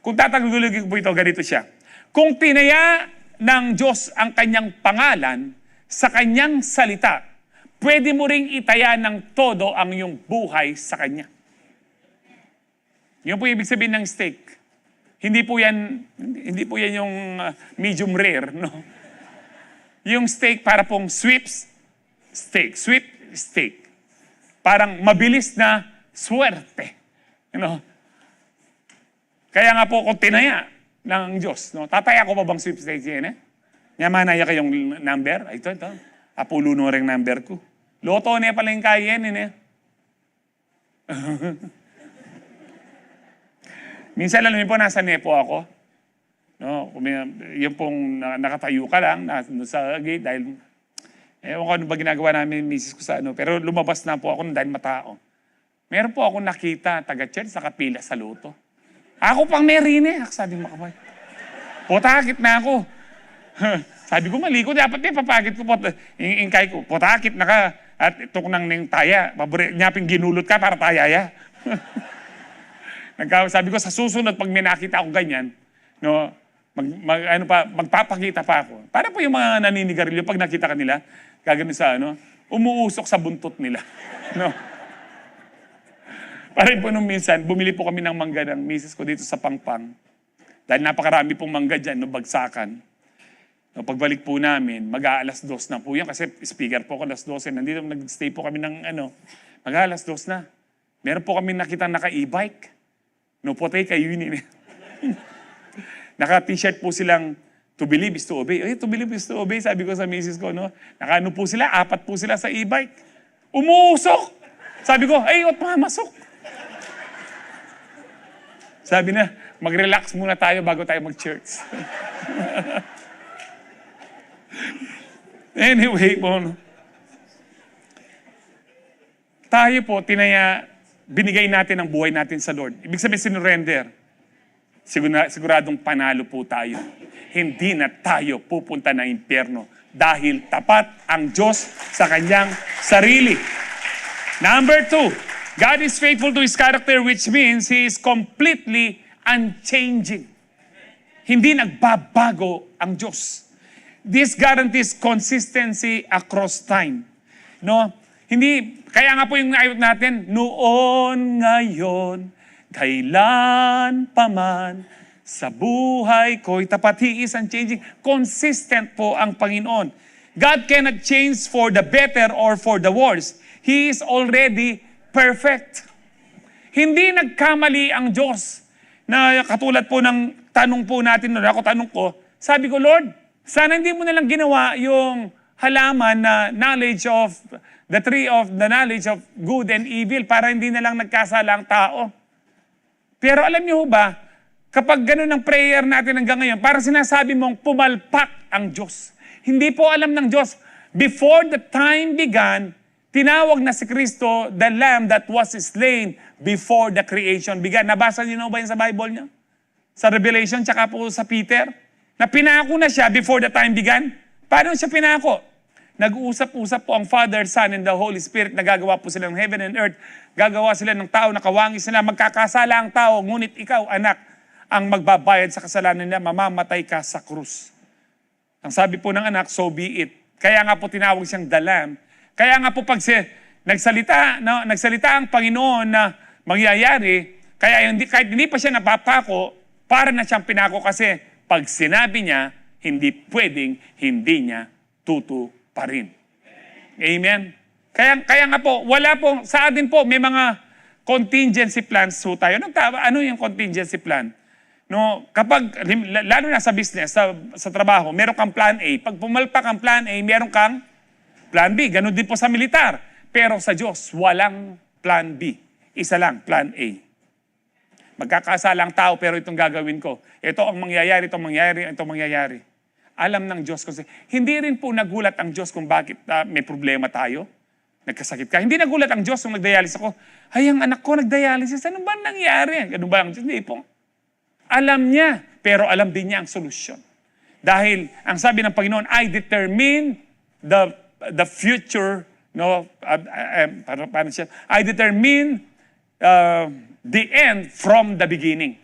Kung tatagulugin ko po ito, ganito siya. Kung tinaya ng Diyos ang kanyang pangalan sa kanyang salita, pwede mo ring itaya ng todo ang iyong buhay sa kanya. Yun po ibig sabihin ng stake. Hindi po yan yung medium rare, no? Yung steak para pong sweet steak. Parang mabilis na swerte. You know? Kaya nga po kung tinaya ng Diyos, no? Tataya ko pa bang sweet steak yan eh? Nyamanaya kayong number? Ito. Apulo no rin number ko. Loto niya pala yung kaya yan eh. Minsan alam niyo po, nasa Nepo ako. No, yung pong nakatayo ka lang sa gate dahil ewan ko ano ba ginagawa namin misis ko sa ano, pero lumabas na po ako dahil matao. Meron po akong nakita taga-church sa kapila sa loto. Ako pang merine, sabi mo kapay. Potakit na ako. Sabi ko mali ko, dapat papakit ko ingkay ko. Potakit na ka at itok nang ning taya. Nyaping ginulot ka para tayaya. Sabi ko sa susunod pag may nakita ako ganyan, no, magpapakita pa ako. Para po yung mga naninigarilyo, pag nakita kanila, gagawin sa umuusok sa buntot nila. No? Para po nung minsan, bumili po kami ng mangga ng misis ko dito sa Pangpang. Dahil napakarami pong mangga dyan, no, bagsakan. No, pagbalik po namin, mag-aalas 2 na po yan. Kasi speaker po ko, alas 12. Nandito, nag-stay po kami ng mag-aalas 2 na. Meron po kami nakita naka-e-bike. No, potay kayo yun. Naka-t-shirt po silang to believe is to obey. To believe is to obey, sabi ko sa misis ko, no? Naka-ano po sila, 4 po sila sa e-bike. Umuusok! Sabi ko, ot mamasok. Sabi na, mag-relax muna tayo bago tayo mag-church. Anyway po, no? Tayo po, binigay natin ang buhay natin sa Lord. Ibig sabihin, sinurrender. Siguradong panalo po tayo. Hindi na tayo pupunta ng impyerno dahil tapat ang Diyos sa kanyang sarili. Number 2, God is faithful to His character, which means He is completely unchanging. Hindi nagbabago ang Diyos. This guarantees consistency across time. No? Kaya nga po yung ayot natin, noon, ngayon, kailan paman, sa buhay ko'y tapat. He is unchanging. Consistent po ang Panginoon. God cannot change for the better or for the worse. He is already perfect. Hindi nagkamali ang Diyos. Na katulad po ng tanong po natin, tanong ko, sabi ko, Lord, sana hindi mo nalang ginawa yung halaman na knowledge of, the tree of the knowledge of good and evil para hindi na lang nagkasala ang tao. Pero alam niyo ba, kapag ganun ang prayer natin hanggang ngayon, parang sinasabi mong pumalpak ang Diyos. Hindi po alam ng Diyos. Before the time began, tinawag na si Kristo, the Lamb that was slain before the creation began. Nabasa niyo na ba yun sa Bible niyo? Sa Revelation, tsaka po sa Peter? Na pinako na siya before the time began? Paano siya pinako? Nag-uusap-usap po ang Father, Son, and the Holy Spirit. Nagagawa po sila ng heaven and earth. Gagawa sila ng tao, nakawangis sila. Magkakasala ang tao, ngunit ikaw, anak, ang magbabayad sa kasalanan niya, mamamatay ka sa krus. Ang sabi po ng anak, so be it. Kaya nga po tinawag siyang the Lamb. Kaya nga po pag nagsalita ang Panginoon na mangyayari, kaya kahit hindi pa siya napapako, para na siyang pinako kasi pag sinabi niya, hindi pwedeng hindi niya tutuparin. Amen? Kaya nga po, wala po, sa atin po, may mga contingency plans po tayo. Ano yung contingency plan? No, kapag, lalo na sa business, sa trabaho, meron kang plan A. Pag pumalpak ang plan A, meron kang plan B. Ganun din po sa militar. Pero sa Diyos, walang plan B. Isa lang, plan A. Magkakasala ang tao, pero itong gagawin ko. Ito ang mangyayari, itong mangyayari, itong mangyayari. Alam ng Diyos kasi hindi rin po nagulat ang Diyos kung bakit may problema tayo. Nagkasakit ka. Hindi nagulat ang Diyos kung nagdialysis ako. Ay, ang anak ko nagdialysis. Ano ba nangyari? Ganun ba ang Diyos? Hindi po. Alam niya, pero alam din niya ang solusyon. Dahil, ang sabi ng Panginoon, I determine the future, no? Paano siya? I determine the end from the beginning.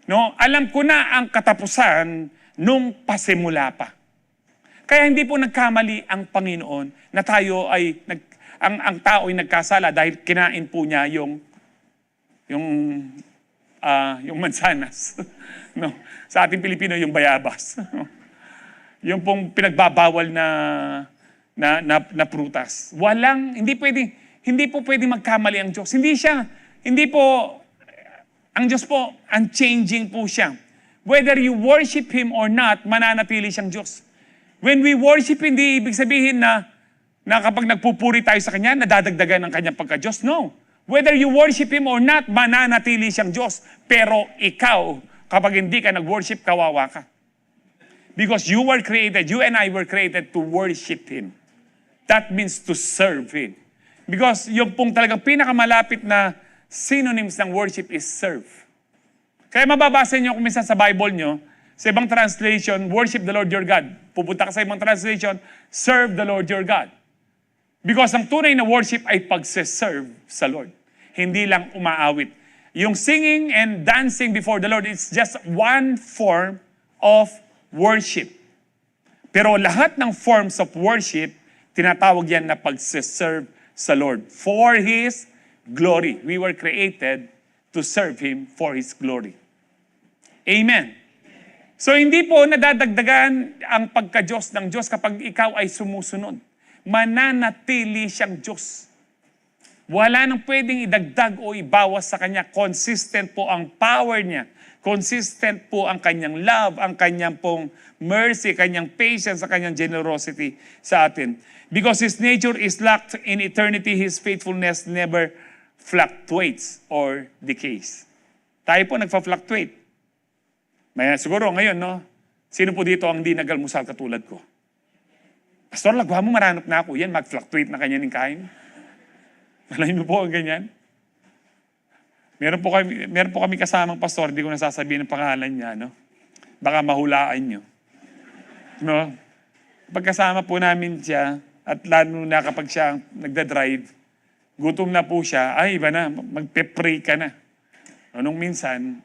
No? Alam ko na ang katapusan nung pasimula pa. Kaya hindi po nagkamali ang Panginoon na tayo ay, ang tao ay nagkasala dahil kinain po niya yung mansanas. No? Sa ating Pilipino, yung bayabas. Yung pong pinagbabawal na prutas. Hindi po pwedeng magkamali ang Diyos. Ang Diyos po, unchanging po siya. Whether you worship Him or not, mananatili siyang Diyos. When we worship, hindi ibig sabihin na kapag nagpupuri tayo sa Kanya, nadadagdagan ang Kanyang pagka-Diyos. No. Whether you worship Him or not, mananatili siyang Diyos. Pero ikaw, kapag hindi ka nag-worship, kawawa ka. Because you and I were created to worship Him. That means to serve Him. Because yung pong talagang pinakamalapit na synonyms ng worship is serve. Kaya mababasa niyo kung minsan sa Bible niyo, sa ibang translation, worship the Lord your God. Pupunta ka sa ibang translation, serve the Lord your God. Because ang tunay na worship ay pagse-serve sa Lord. Hindi lang umaawit. Yung singing and dancing before the Lord is just one form of worship. Pero lahat ng forms of worship, tinatawag yan na pagse-serve sa Lord. For His glory. We were created to serve Him for His glory. Amen. So hindi po nadadagdagan ang pagka-Diyos ng Diyos kapag ikaw ay sumusunod. Mananatili siyang Diyos. Wala nang pwedeng idagdag o ibawas sa Kanya. Consistent po ang power niya. Consistent po ang Kanyang love, ang Kanyang pong mercy, Kanyang patience, ang Kanyang generosity sa atin. Because His nature is locked in eternity, His faithfulness never fluctuates or decays. Tayo po nagpa-fluctuate. Siguro ngayon, no? Sino po dito ang di nagalmusal katulad ko? Pastor, lagwa mo, maranap na ako. Yan, mag-fluctuate na kanya ng kain. Alam mo po ang ganyan? Meron po kami kasamang pastor, hindi ko nasasabihin ang pangalan niya, no? Baka mahulaan niyo. No? Pagkasama po namin siya, at lalo na kapag siya nagda-drive, gutom na po siya, ay iba na, magpe-pray ka na. Nung minsan,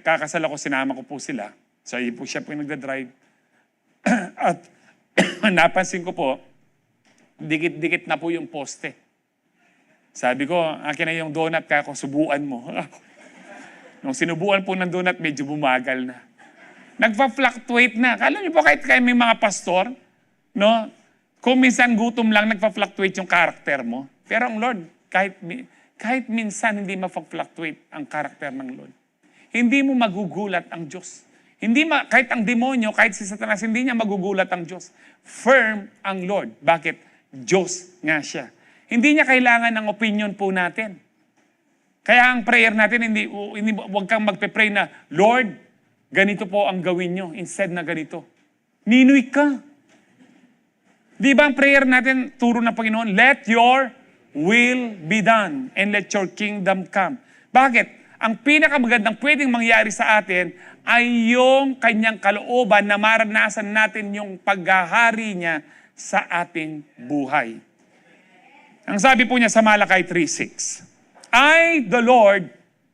kakasal ako, sinama ko po sila. So, po siya po yung nagda-drive. At napansin ko po, dikit-dikit na po yung poste. Sabi ko, akin na yung donut, kaya ko subuan mo. Nung sinubuan po ng donut, medyo bumagal na. Nagpa-fluctuate na. Kala niyo po kahit may mga pastor, no? Kung minsan gutom lang, nagpa-fluctuate yung karakter mo. Pero ang Lord, kahit minsan hindi ma-fluctuate ang karakter ng Lord. Hindi mo magugulat ang Diyos. Kahit ang demonyo, kahit si Satanas, hindi niya magugulat ang Diyos. Firm ang Lord. Bakit? Diyos nga siya. Hindi niya kailangan ng opinion po natin. Kaya ang prayer natin, huwag kang magpe-pray na, Lord, ganito po ang gawin nyo instead na ganito. Ninoy ka. Di ba ang prayer natin, turo ng Panginoon, let your will be done and let your kingdom come. Bakit? Ang pinakamagandang pwedeng mangyari sa atin ay yung kanyang kalooban na maranasan natin yung paghahari niya sa ating buhay. Ang sabi po niya sa Malakay 3:6, I, the Lord,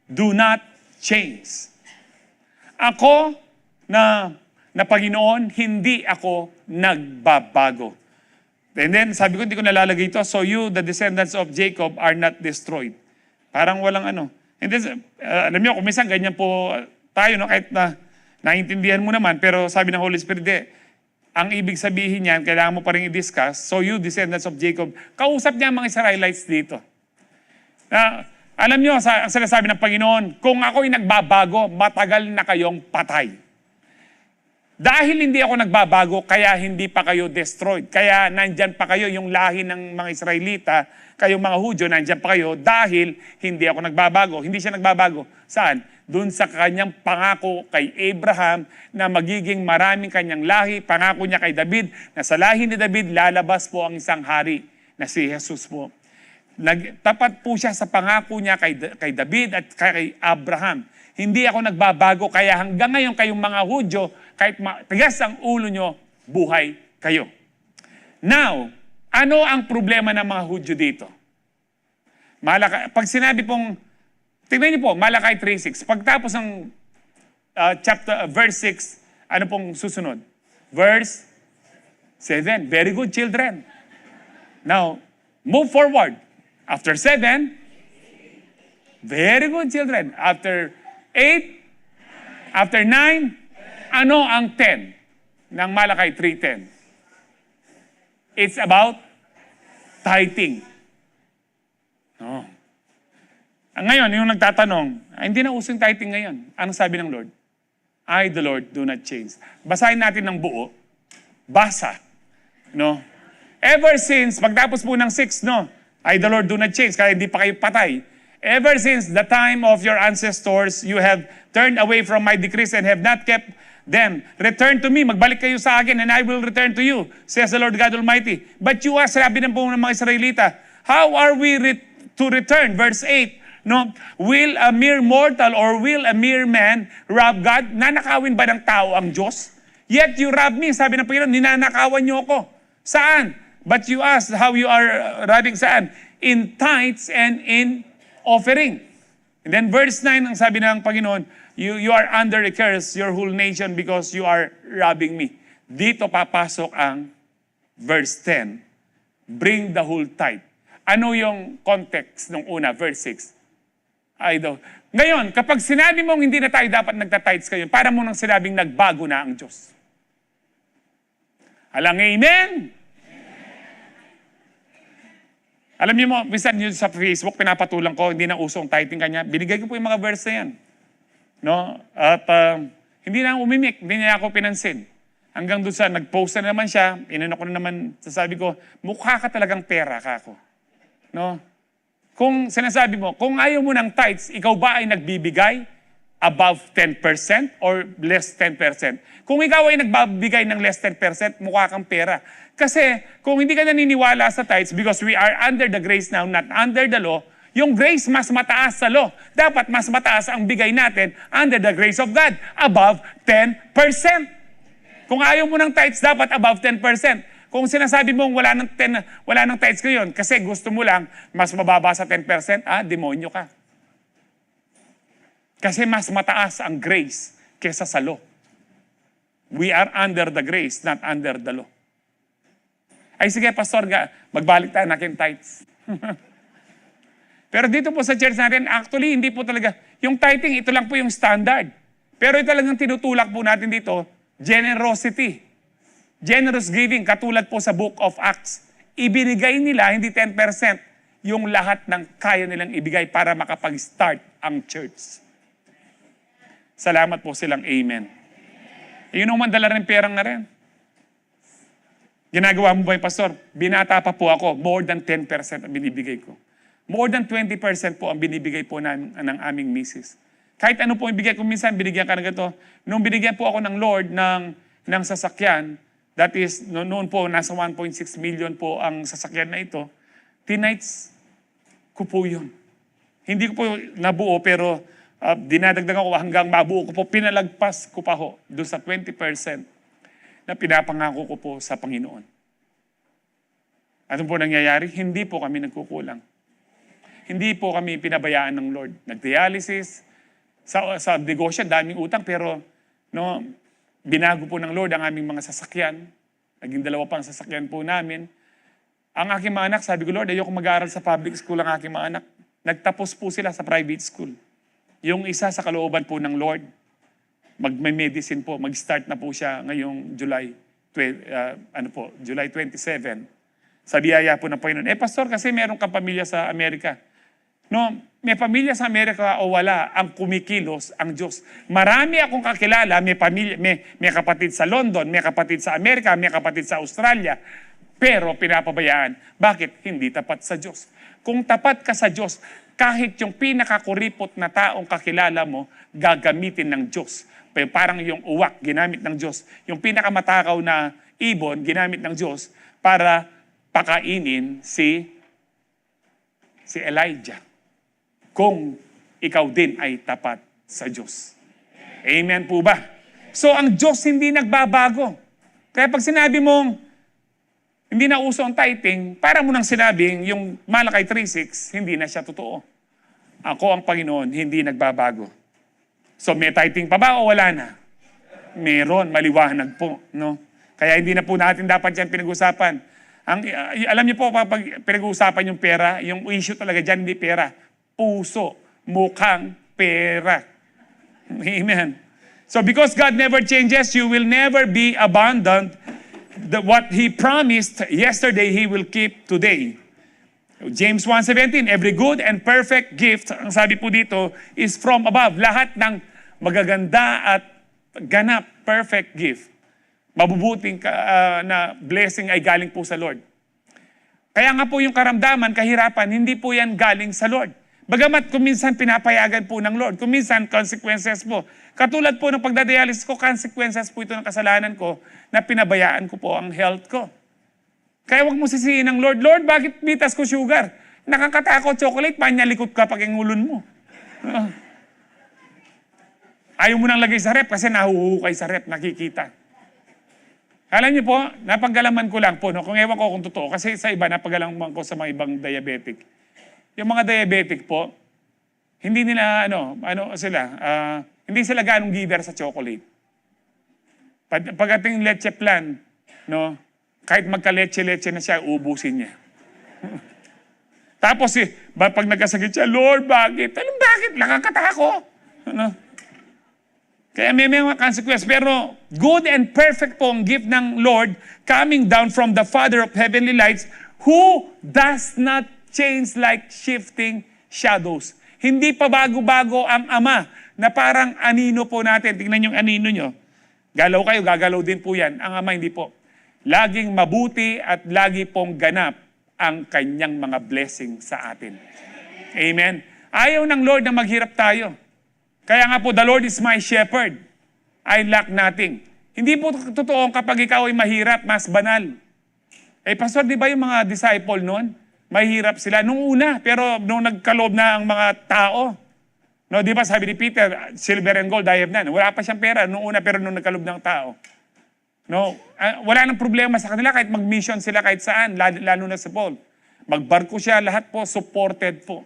do not change. Ako na Panginoon, hindi ako nagbabago. And then, sabi ko, hindi ko nalalagay ito, so you, the descendants of Jacob, are not destroyed. Parang walang ano. And then, alam niyo, kung minsan ganyan po tayo, no? Kahit na naiintindihan mo naman, pero sabi ng Holy Spirit, ang ibig sabihin niyan, kailangan mo pa rin i-discuss, so you, descendants of Jacob, kausap niya ang mga Israelites dito. Alam niyo, ang sinasabi ng Panginoon, kung ako'y nagbabago, matagal na kayong patay. Dahil hindi ako nagbabago, kaya hindi pa kayo destroyed. Kaya nandyan pa kayo, yung lahi ng mga Israelita, kayong mga Hudyo, nandyan pa kayo dahil hindi ako nagbabago. Hindi siya nagbabago. Saan? Doon sa kanyang pangako kay Abraham na magiging maraming kanyang lahi. Pangako niya kay David na sa lahi ni David lalabas po ang isang hari na si Jesus po. Tapat po siya sa pangako niya kay David at kay Abraham. Hindi ako nagbabago, kaya hanggang ngayon kayong mga Hudyo, kahit tigas ang ulo nyo, buhay kayo. Now, ano ang problema ng mga Hudyo dito? Pag sinabi pong, tingnan niyo po, Malakay 3:6. Pagtapos ng verse 6, ano pong susunod? Verse 7. Very good, children. Now, move forward. After 7, very good, children. After 8, after 9, ano ang 10 ng Malakay 3:10? It's about tithing. Oh. Ngayon, yung nagtatanong, hindi na usong tithing ngayon. Anong sabi ng Lord? I, the Lord, do not change. Basahin natin ng buo. Basa. No? Ever since, pagtapos po ng 6, no? I, the Lord, do not change. Kaya hindi pa kayo patay. Ever since the time of your ancestors, you have turned away from my decrees and have not kept them. Return to me, magbalik kayo sa akin, and I will return to you, says the Lord God Almighty. But you ask, sabi ng mga Israelita, how are we to return? Verse 8, no? Will a mere mortal or will a mere man rob God? Nanakawin ba ng tao ang Diyos? Yet you rob me, sabi ng Panginoon, ninanakawan niyo ako. Saan? But you ask how you are robbing, saan? In tithes and in offering. And then verse 9, ang sabi ng Panginoon, you are under a curse, your whole nation, because you are robbing me. Dito papasok ang verse 10. Bring the whole tithe. Ano yung context ng una, verse 6? Ngayon, kapag sinabi mong hindi na tayo dapat nagtitithes kayo, para mo nang sinabing nagbago na ang Diyos. Alang amen? Alam niyo mo, minsan yun sa Facebook, pinapatulang ko, hindi na usong tithing kanya. Binigay ko po yung mga verse na yan. No? At hindi na umimik, hindi niya ako pinansin. Hanggang doon sa nag-post na naman siya, inano ko na naman, sasabi ko, mukha ka talagang pera ka ako. No? Kung sinasabi mo, kung ayaw mo ng tithes, ikaw ba ay nagbibigay above 10% or less 10%? Kung ikaw ay nagbibigay ng less 10%, mukha kang pera. Kasi kung hindi ka naniniwala sa tithes, because we are under the grace now, not under the law, yung grace mas mataas sa law. Dapat mas mataas ang bigay natin under the grace of God, above 10%. Kung ayaw mo ng tithes, dapat above 10%. Kung sinasabi mong wala ng tithes ngayon, kasi gusto mo lang mas mababa sa 10%, demonyo ka. Kasi mas mataas ang grace kesa sa law. We are under the grace, not under the law. Ay sige, pastor, magbalik tayo natin tithes. Pero dito po sa church natin, actually, hindi po talaga, yung tithing, ito lang po yung standard. Pero ito talagang tinutulak po natin dito, generosity. Generous giving, katulad po sa Book of Acts. Ibinigay nila, hindi 10%, yung lahat ng kaya nilang ibigay para makapag-start ang church. Salamat po silang amen. Yun ang mandala rin perang na rin. Ginagawa mo ba yung pastor? Binata pa po ako, more than 10% ang binibigay ko. More than 20% po ang binibigay po ng aming misis. Kahit ano po ibigay ko, minsan binigyan ka ng ganito. Nung binigyan po ako ng Lord ng sasakyan, that is, noon po, nasa 1.6 million po ang sasakyan na ito, tinights ko po yun. Hindi ko po nabuo, pero dinadagdagan ko hanggang mabuo ko po, pinalagpas ko pa ho doon sa 20% na pinapangako ko po sa Panginoon. Ano po nangyayari? Hindi po kami nagkukulang. Hindi po kami pinabayaan ng Lord. Nag-dialysis, sa negosyo, daming utang, pero binago po ng Lord ang aming mga sasakyan. Naging 2 pang sasakyan po namin. Ang aking mga anak, sabi ko, Lord, ayoko mag-aaral sa public school ang aking mga anak. Nagtapos po sila sa private school. Yung isa sa kalooban po ng Lord, mag-medicine po, mag-start na po siya ngayong July 27. Sa biyaya po ng Panginoon. Pastor, kasi meron kang pamilya sa Amerika. May pamilya sa Amerika o wala, ang kumikilos, ang Diyos. Marami akong kakilala, may kapatid sa London, may kapatid sa Amerika, may kapatid sa Australia, pero pinapabayaan. Bakit? Hindi tapat sa Diyos. Kung tapat ka sa Diyos, kahit yung pinakakuripot na taong kakilala mo, gagamitin ng Diyos. Parang yung uwak, ginamit ng Diyos. Yung pinakamatakaw na ibon, ginamit ng Diyos para pakainin si Elijah. Kung ikaw din ay tapat sa Diyos. Amen po ba? So ang Diyos hindi nagbabago. Kaya pag sinabi mong hindi na uso ang tithing, para mo nang sinabing yung Malakay 3:6, hindi na siya totoo. Ako ang Panginoon, hindi nagbabago. So may tithing pa ba o wala na? Meron, maliwanag po. No? Kaya hindi na po natin dapat yan pinag-usapan. Alam niyo po, pag pinag-uusapan yung pera, yung issue talaga dyan, hindi pera. Puso, mukhang pera. Amen. So because God never changes, you will never be abandoned. What He promised yesterday, He will keep today. James 1:17, every good and perfect gift, ang sabi po dito, is from above. Lahat ng magaganda at ganap, perfect gift. Mabubuting na blessing ay galing po sa Lord. Kaya nga po yung karamdaman, kahirapan, hindi po yan galing sa Lord. Bagamat kuminsan pinapayagan po ng Lord, kuminsan consequences po. Katulad po ng pagdadialysis ko, consequences po ito ng kasalanan ko na pinabayaan ko po ang health ko. Kaya wag mo sisihin ng Lord, Lord, bakit bitas ko sugar? Nakakatakot chocolate, panyalikot ka pag ingulon mo. Ayaw mo nang lagay sa rep kasi nahuhukay sa rep, nakikita. Alam niyo po, napagalaman ko lang po, kung ewan ko kung totoo, kasi sa iba, napagalaman ko sa mga ibang diabetic. Yung mga diabetic po, hindi nila, hindi sila ganong giver sa chocolate. Pagdating leche plan, kahit magka-leche-leche na siya, ubusin niya. Tapos, pag nagkasakit siya, Lord, bakit? Bakit? Nakakatako. Kaya may mga consequence. Pero good and perfect po ang gift ng Lord coming down from the Father of heavenly lights who does not change like shifting shadows. Hindi pa bago-bago ang Ama na parang anino po natin. Tingnan yung anino nyo. Galaw kayo, gagalaw din po yan. Ang Ama hindi po. Laging mabuti at lagi pong ganap ang kanyang mga blessing sa atin. Amen. Ayaw ng Lord na maghirap tayo. Kaya nga po, the Lord is my shepherd. I lack nothing. Hindi po totoo kapag ikaw ay mahirap, mas banal. Pastor, di ba yung mga disciple noon? Mahirap sila nung una, pero nung nagkaloob na ang mga tao. Di ba sabi ni Peter, silver and gold I have none. Wala pa siyang pera nung una, pero nung nagkaloob ng tao. Wala nang problema sa kanila kahit mag-mission sila kahit saan, lalo na sa Paul. Magbarko siya, lahat po supported po.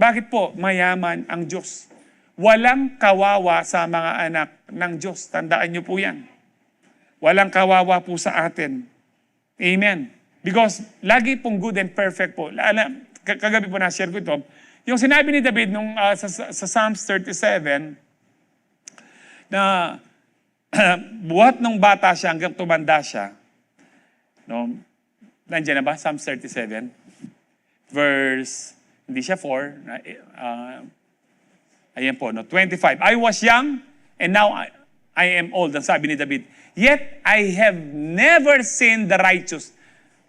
Bakit po? Mayaman ang Diyos. Walang kawawa sa mga anak ng Diyos. Tandaan niyo po yan. Walang kawawa po sa atin. Amen. Because lagi pong good and perfect po. Kagabi po na-share ko ito. Yung sinabi ni David sa Psalms 37, na buhat ng bata siya hanggang tumanda siya. Nandiyan na ba? Psalms 37. Verse, hindi siya 4. Ayan po, 25. I was young, and now I am old. Ang sabi ni David, yet I have never seen the righteous.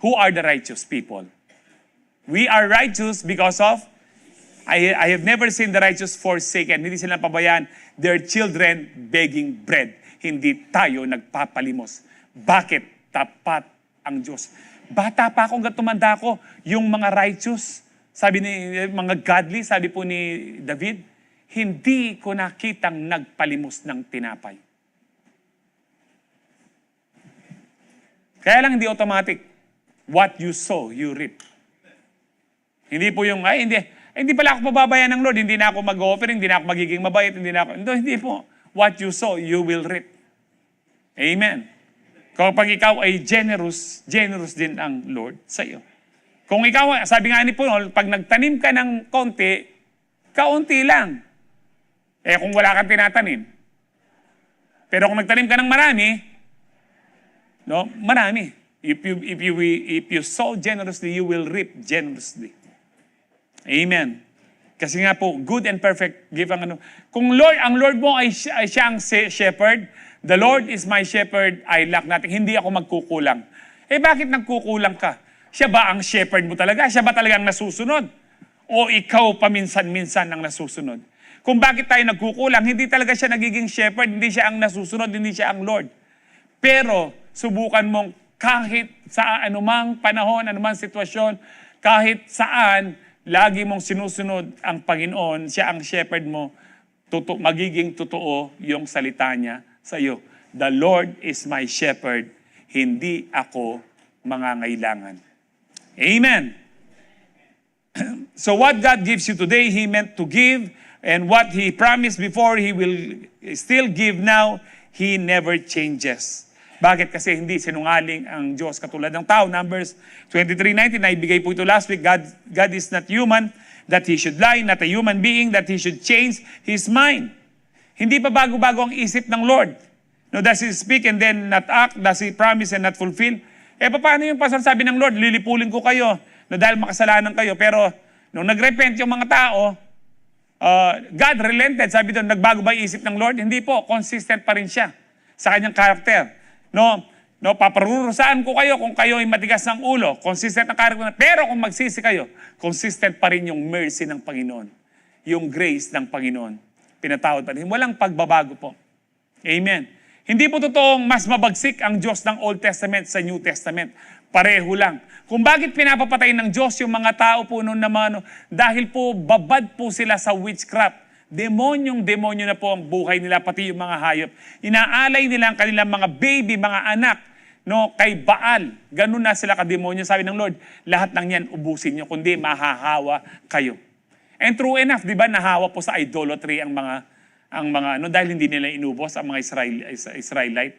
Who are the righteous people? We are righteous because of I have never seen the righteous forsaken. Hindi sila pabayaan. Their children begging bread. Hindi tayo nagpapalimos. Bakit? Tapat ang Diyos. Bata pa ako, hanggang tumanda ko, yung mga righteous, sabi ni mga godly, sabi po ni David, hindi ko nakitang nagpalimos ng tinapay. Kaya lang hindi automatic. What you sow, you reap. Hindi po yung, hindi pala ako pababayan ng Lord, hindi na ako mag-offer, hindi na ako magiging mabait, hindi po. What you sow, you will reap. Amen. Kapag ikaw ay generous, generous din ang Lord sa iyo. Kung ikaw, sabi nga ni Paul, pag nagtanim ka ng konti, kaunti lang. Kung wala kang tinatanim. Pero kung nagtanim ka ng marami, no, marami. If you sow generously, you will reap generously. Amen. Kasi nga po, good and perfect gift ang ano. Kung ang Lord mo ay siya ang shepherd, the Lord is my shepherd, I lack nothing. Hindi ako magkukulang. Bakit nagkukulang ka? Siya ba ang shepherd mo talaga? Siya ba talagang nasusunod? O ikaw paminsan-minsan ang nasusunod? Kung bakit tayo nagkukulang, hindi talaga siya nagiging shepherd, hindi siya ang nasusunod, hindi siya ang Lord. Pero, subukan mong kahit sa anumang panahon, anumang sitwasyon, kahit saan, lagi mong sinusunod ang Panginoon, siya ang shepherd mo, magiging totoo yung salita niya sa iyo. The Lord is my shepherd, hindi ako mangangailangan. Amen. So what God gives you today, He meant to give, and what He promised before, He will still give now. He never changes. Bakit? Kasi hindi sinungaling ang Diyos katulad ng tao. Numbers 23:19, naibigay po ito last week. God is not human that He should lie, not a human being that He should change His mind. Hindi pa bago-bago ang isip ng Lord. No, does He speak and then not act? Does He promise and not fulfill? Paano yung pastor sabi ng Lord, lilipulin ko kayo no, dahil makasalanan kayo. Pero nung nagrepent yung mga tao, God relented. Sabi doon, nagbago ba yung isip ng Lord? Hindi po, consistent pa rin siya sa kanyang karakter. No, paparurusaan ko kayo kung kayo ay matigas ng ulo. Consistent ang karakter. Pero kung magsisi kayo, consistent pa rin yung mercy ng Panginoon. Yung grace ng Panginoon. Pinatawad pa rin. Walang pagbabago po. Amen. Hindi po totoong mas mabagsik ang Diyos ng Old Testament sa New Testament. Pareho lang. Kung bakit pinapapatay ng Diyos yung mga tao po noon naman, dahil po babad po sila sa witchcraft. Demonyo na po ang buhay nila, pati yung mga hayop. Inaalay nila ang kanilang mga baby, mga anak, no, kay Baal. Ganun na sila kademonyo. Sabi ng Lord, lahat ng yan ubusin nyo, kundi mahahawa kayo. And true enough, di ba, nahawa po sa idolatry ang mga dahil hindi nila inubos ang mga Israelite.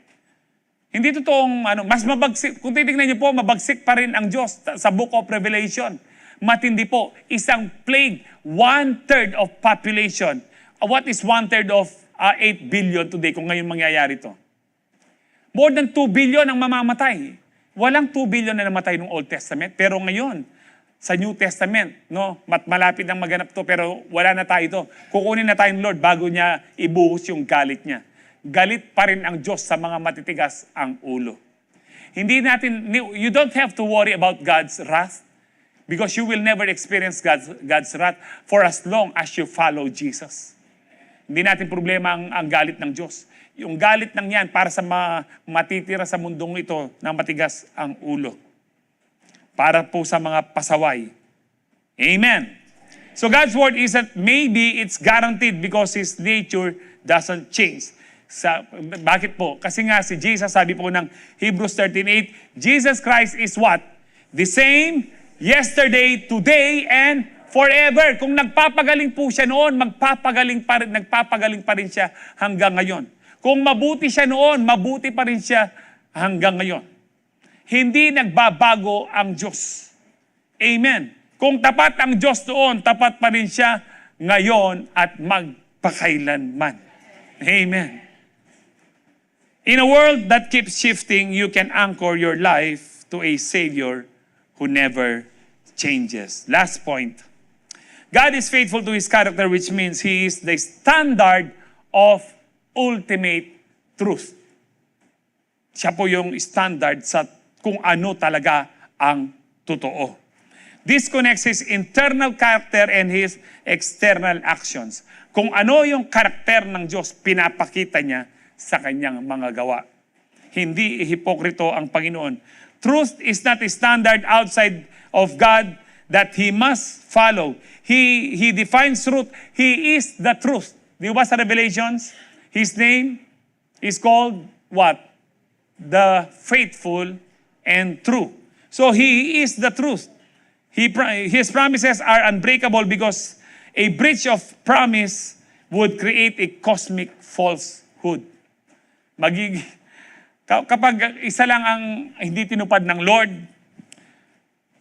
Hindi totoong, mas mabagsik. Kung titignan niyo po, mabagsik pa rin ang Diyos sa Book of Revelation. Matindi po, isang plague, 1/3 of population. What is 1/3 of 8 billion today kung ngayon mangyayari to? More than 2 billion ang mamamatay. Walang 2 billion na namatay ng Old Testament, pero ngayon, sa New Testament, no, malapit nang maganap to, pero wala na tayo to. Kukunin na tayo ng Lord bago niya ibuhos yung galit niya. Galit pa rin ang Diyos sa mga matitigas ang ulo. You don't have to worry about God's wrath, because you will never experience God's wrath for as long as you follow Jesus. Hindi natin problema ang galit ng Diyos. Yung galit ng yan para sa matitira sa mundong ito na matigas ang ulo. Para po sa mga pasaway. Amen. So God's word isn't maybe, it's guaranteed because His nature doesn't change. Bakit po? Kasi nga si Jesus, sabi po ng Hebrews 13:8, Jesus Christ is what? The same yesterday, today, and forever. Kung nagpapagaling po siya noon, nagpapagaling pa rin siya hanggang ngayon. Kung mabuti siya noon, mabuti pa rin siya hanggang ngayon. Hindi nagbabago ang Diyos. Amen. Kung tapat ang Diyos noon, tapat pa rin siya ngayon at magpakailanman. Amen. In a world that keeps shifting, you can anchor your life to a Savior who never changes. Last point. God is faithful to His character, which means He is the standard of ultimate truth. Siya po yung standard sa kung ano talaga ang totoo. disconnects His internal character and His external actions. Kung ano yung karakter ng Diyos, pinapakita niya sa kanyang mga gawa. Hindi hipokrito ang Panginoon. Truth is not a standard outside of God that He must follow. He defines truth. He is the truth. Di ba sa Revelations? His name is called what? The faithful and true. So He is the truth. His promises are unbreakable because a breach of promise would create a cosmic falsehood. Kapag isa lang ang hindi tinupad ng Lord,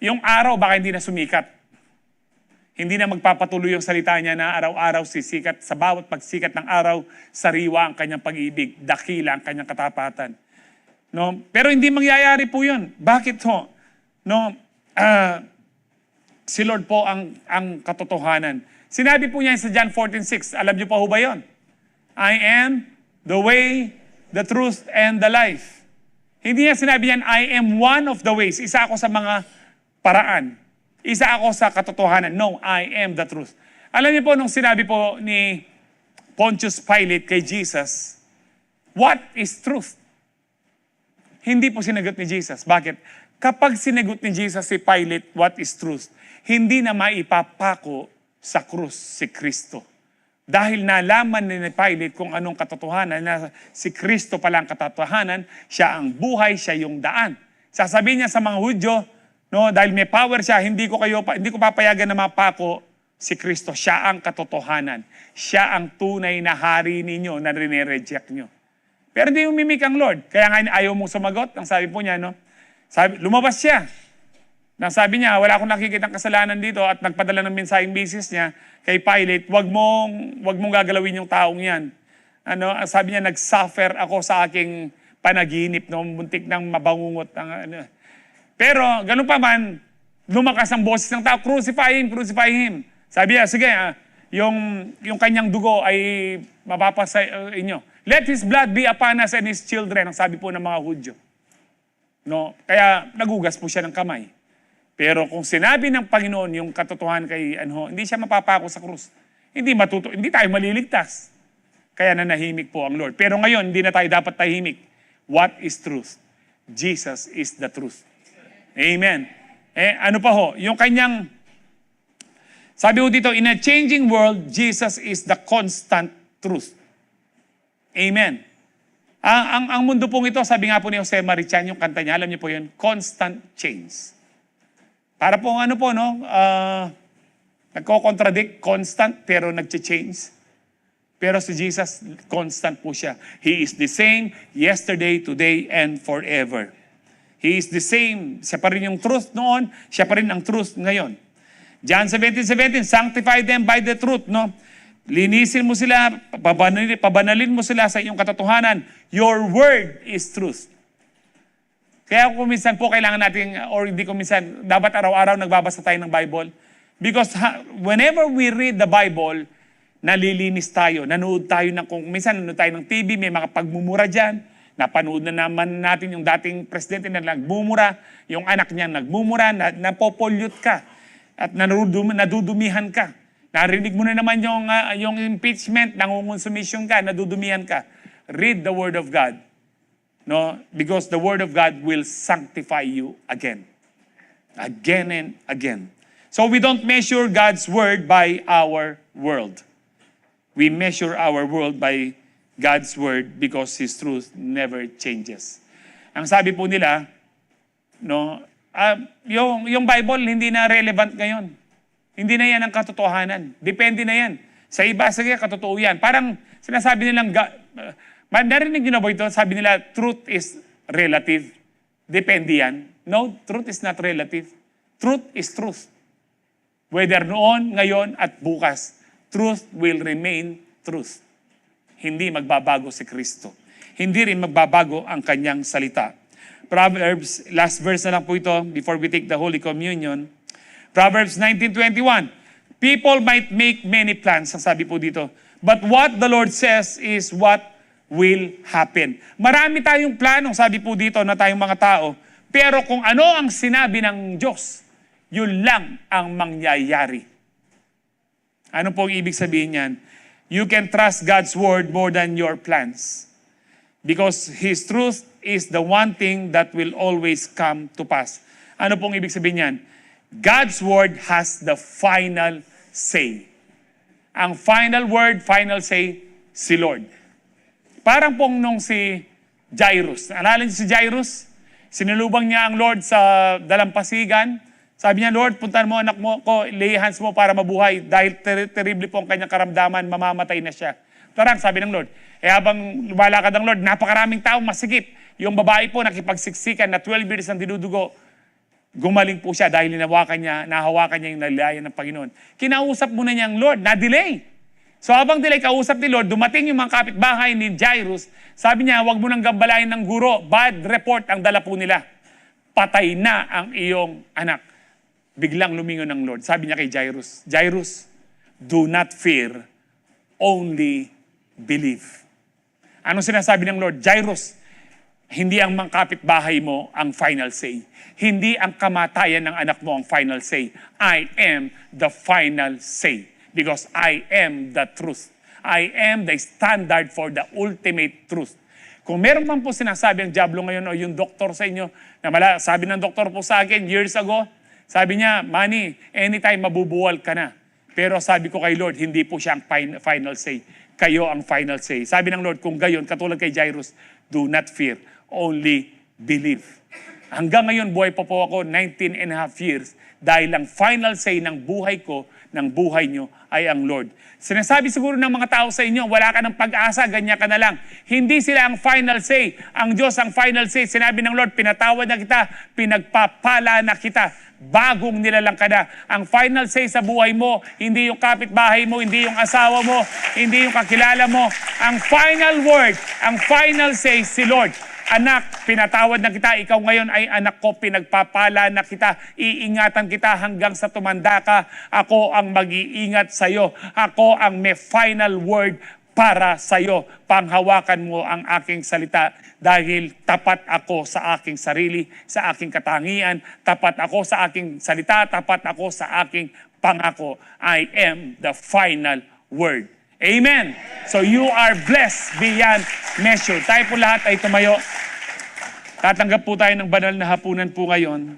yung araw baka hindi na sumikat. Hindi na magpapatuloy yung salita niya na araw-araw sisikat. Sa bawat pagsikat ng araw, sariwa ang kanyang pag-ibig, dakila ang kanyang katapatan. No? Pero hindi mangyayari po yun. Bakit ho? No? Si Lord po ang katotohanan. Sinabi po niya sa John 14:6. Alam niyo pa ho ba yun? I am the way, the truth, and the life. Hindi niya sinabi yan, I am one of the ways. Isa ako sa mga paraan. Isa ako sa katotohanan. No, I am the truth. Alam niyo po, nung sinabi po ni Pontius Pilate kay Jesus, what is truth? Hindi po sinagot ni Jesus. Bakit? Kapag sinagot ni Jesus si Pilate, what is truth? Hindi na maipapako sa krus si Kristo. Dahil nalaman ni Pilate kung anong katotohanan, na si Kristo pala ang katotohanan, siya ang buhay, siya yung daan. Sasabihin niya sa mga Hudyo, no, dahil may power siya, hindi ko papayagan na mapako si Kristo. Siya ang katotohanan. Siya ang tunay na hari ninyo na rinireject nyo. Pero hindi umimik ang Lord. Kaya nga ayaw mong sumagot. Ang sabi po niya, no? Lumabas siya. Nang sabi niya, wala akong nakikitang kasalanan dito at nagpadala ng mensaheng misis niya kay Pilate, wag mong gagalawin yung taong yan. Sabi niya, nag-suffer ako sa aking panaginip, no? Muntik nang mabangungot. Pero, ganun pa man, lumakas ang boses ng tao, crucify him, crucify him. Sabi niya, sige, yung kanyang dugo ay mapapasa inyo. Let his blood be upon us and his children, ang sabi po ng mga Hudyo. No? Kaya nagugas po siya ng kamay. Pero kung sinabi ng Panginoon yung katotohanan kay hindi siya mapapako sa krus. Hindi tayo maliligtas. Kaya nanahimik po ang Lord. Pero ngayon, hindi na tayo dapat tahimik. What is truth? Jesus is the truth. Amen. Ano pa ho? Yung kanyang, sabi ho dito, in a changing world, Jesus is the constant truth. Amen. Ang mundo pong ito, sabi nga po ni Jose Marichan, yung kanta niya, alam niyo po yun, constant change. Para po nagko-contradict, constant, pero nag-change. Pero si Jesus, constant po siya. He is the same yesterday, today, and forever. He is the same. Siya pa rin yung truth noon, siya pa rin ang truth ngayon. John 17:17, sanctify them by the truth, no? Linisin mo sila, pabanalin mo sila sa iyong katotohanan. Your word is truth. Kaya kung minsan po kailangan natin, or hindi ko minsan, dapat araw-araw nagbabasa tayo ng Bible. Because whenever we read the Bible, nalilinis tayo. Nanood tayo kung minsan nanood tayo ng TV, may mga pagmumura dyan. Napanood na naman natin yung dating presidente na nagmumura, yung anak niya nagmumura, napopollute ka. At nadudumihan ka. Narinig mo na naman yung impeachment, nangungonsumisyon ka, nadudumihan ka. Read the Word of God. No, because the Word of God will sanctify you again. Again and again. So we don't measure God's Word by our world. We measure our world by God's Word because His truth never changes. Ang sabi po nila, no, yung Bible hindi na relevant ngayon. Hindi na yan ang katotohanan. Depende na yan. Sa iba, sige, katotoo yan. Parang sinasabi nilang, narinig nyo na ba ito? Sabi nila, truth is relative. Depende yan. No, truth is not relative. Truth is truth. Whether noon, ngayon, at bukas, truth will remain truth. Hindi magbabago si Kristo. Hindi rin magbabago ang kanyang salita. Proverbs, last verse na lang po ito before we take the Holy Communion. Proverbs 19:21. People might make many plans, ang sabi po dito. But what the Lord says is what will happen. Marami tayong planong, sabi po dito na tayong mga tao, pero kung ano ang sinabi ng Diyos, Yun lang ang mangyayari. Ano po ang ibig sabihin yan? You can trust God's word more than your plans. Because His truth is the one thing that will always come to pass. Ano pong ibig sabihin yan? God's word has the final say. Ang final word, final say, si Lord. Parang pong nung si Jairus. Naalala niyo si Jairus? Sinulubang niya ang Lord sa dalampasigan. Sabi niya, Lord, puntahan mo anak mo ko, lay hands mo para mabuhay. Dahil terrible po ang kanyang karamdaman, mamamatay na siya. Tarang, sabi ng Lord. Habang lumalakad ang Lord, napakaraming tao, masigip. Yung babae po, nakipagsiksikan na 12 years ang dinudugo. Gumaling po siya dahil nahawakan niya yung nalayan ng Panginoon. Kinausap muna niya ang Lord, na-delay. So habang delay, kausap ni Lord, dumating yung mga kapitbahay ni Jairus. Sabi niya, huwag mo nang gambalain ng guro. Bad report ang dala po nila. Patay na ang iyong anak. Biglang lumingon ng Lord. Sabi niya kay Jairus, Jairus, do not fear, only believe. Anong sinasabi ng Lord? Jairus, hindi ang mga kapitbahay mo ang final say. Hindi ang kamatayan ng anak mo ang final say. I am the final say. Because I am the truth. I am the standard for the ultimate truth. Kung meron man po sinasabi ang diablo ngayon o yung doktor sa inyo, sabi ng doktor po sa akin years ago, sabi niya, Manny, anytime mabubuwal ka na. Pero sabi ko kay Lord, hindi po siya ang final say. Kayo ang final say. Sabi ng Lord, kung gayon, katulad kay Jairus, do not fear, only believe. Hanggang ngayon, buhay pa po ako 19 and a half years dahil ang final say ng buhay ko, ng buhay nyo, ay ang Lord. Sinasabi siguro ng mga tao sa inyo, wala ka ng pag-asa, ganyan ka na lang. Hindi sila ang final say. Ang Diyos ang final say. Sinabi ng Lord, pinatawad na kita, pinagpapala na kita, bagong nilalang ka na. Ang final say sa buhay mo, hindi yung kapitbahay mo, hindi yung asawa mo, hindi yung kakilala mo. Ang final word, ang final say, si Lord. Anak, pinatawad na kita. Ikaw ngayon ay anak ko, pinagpapala na kita. Iingatan kita hanggang sa tumanda ka. Ako ang mag-iingat sa'yo. Ako ang may final word para sa'yo. Panghawakan mo ang aking salita dahil tapat ako sa aking sarili, sa aking katangian. Tapat ako sa aking salita. Tapat ako sa aking pangako. I am the final word. Amen. So you are blessed beyond measure. Tayo po lahat ay tumayo. Tatanggap po tayo ng banal na hapunan po ngayon.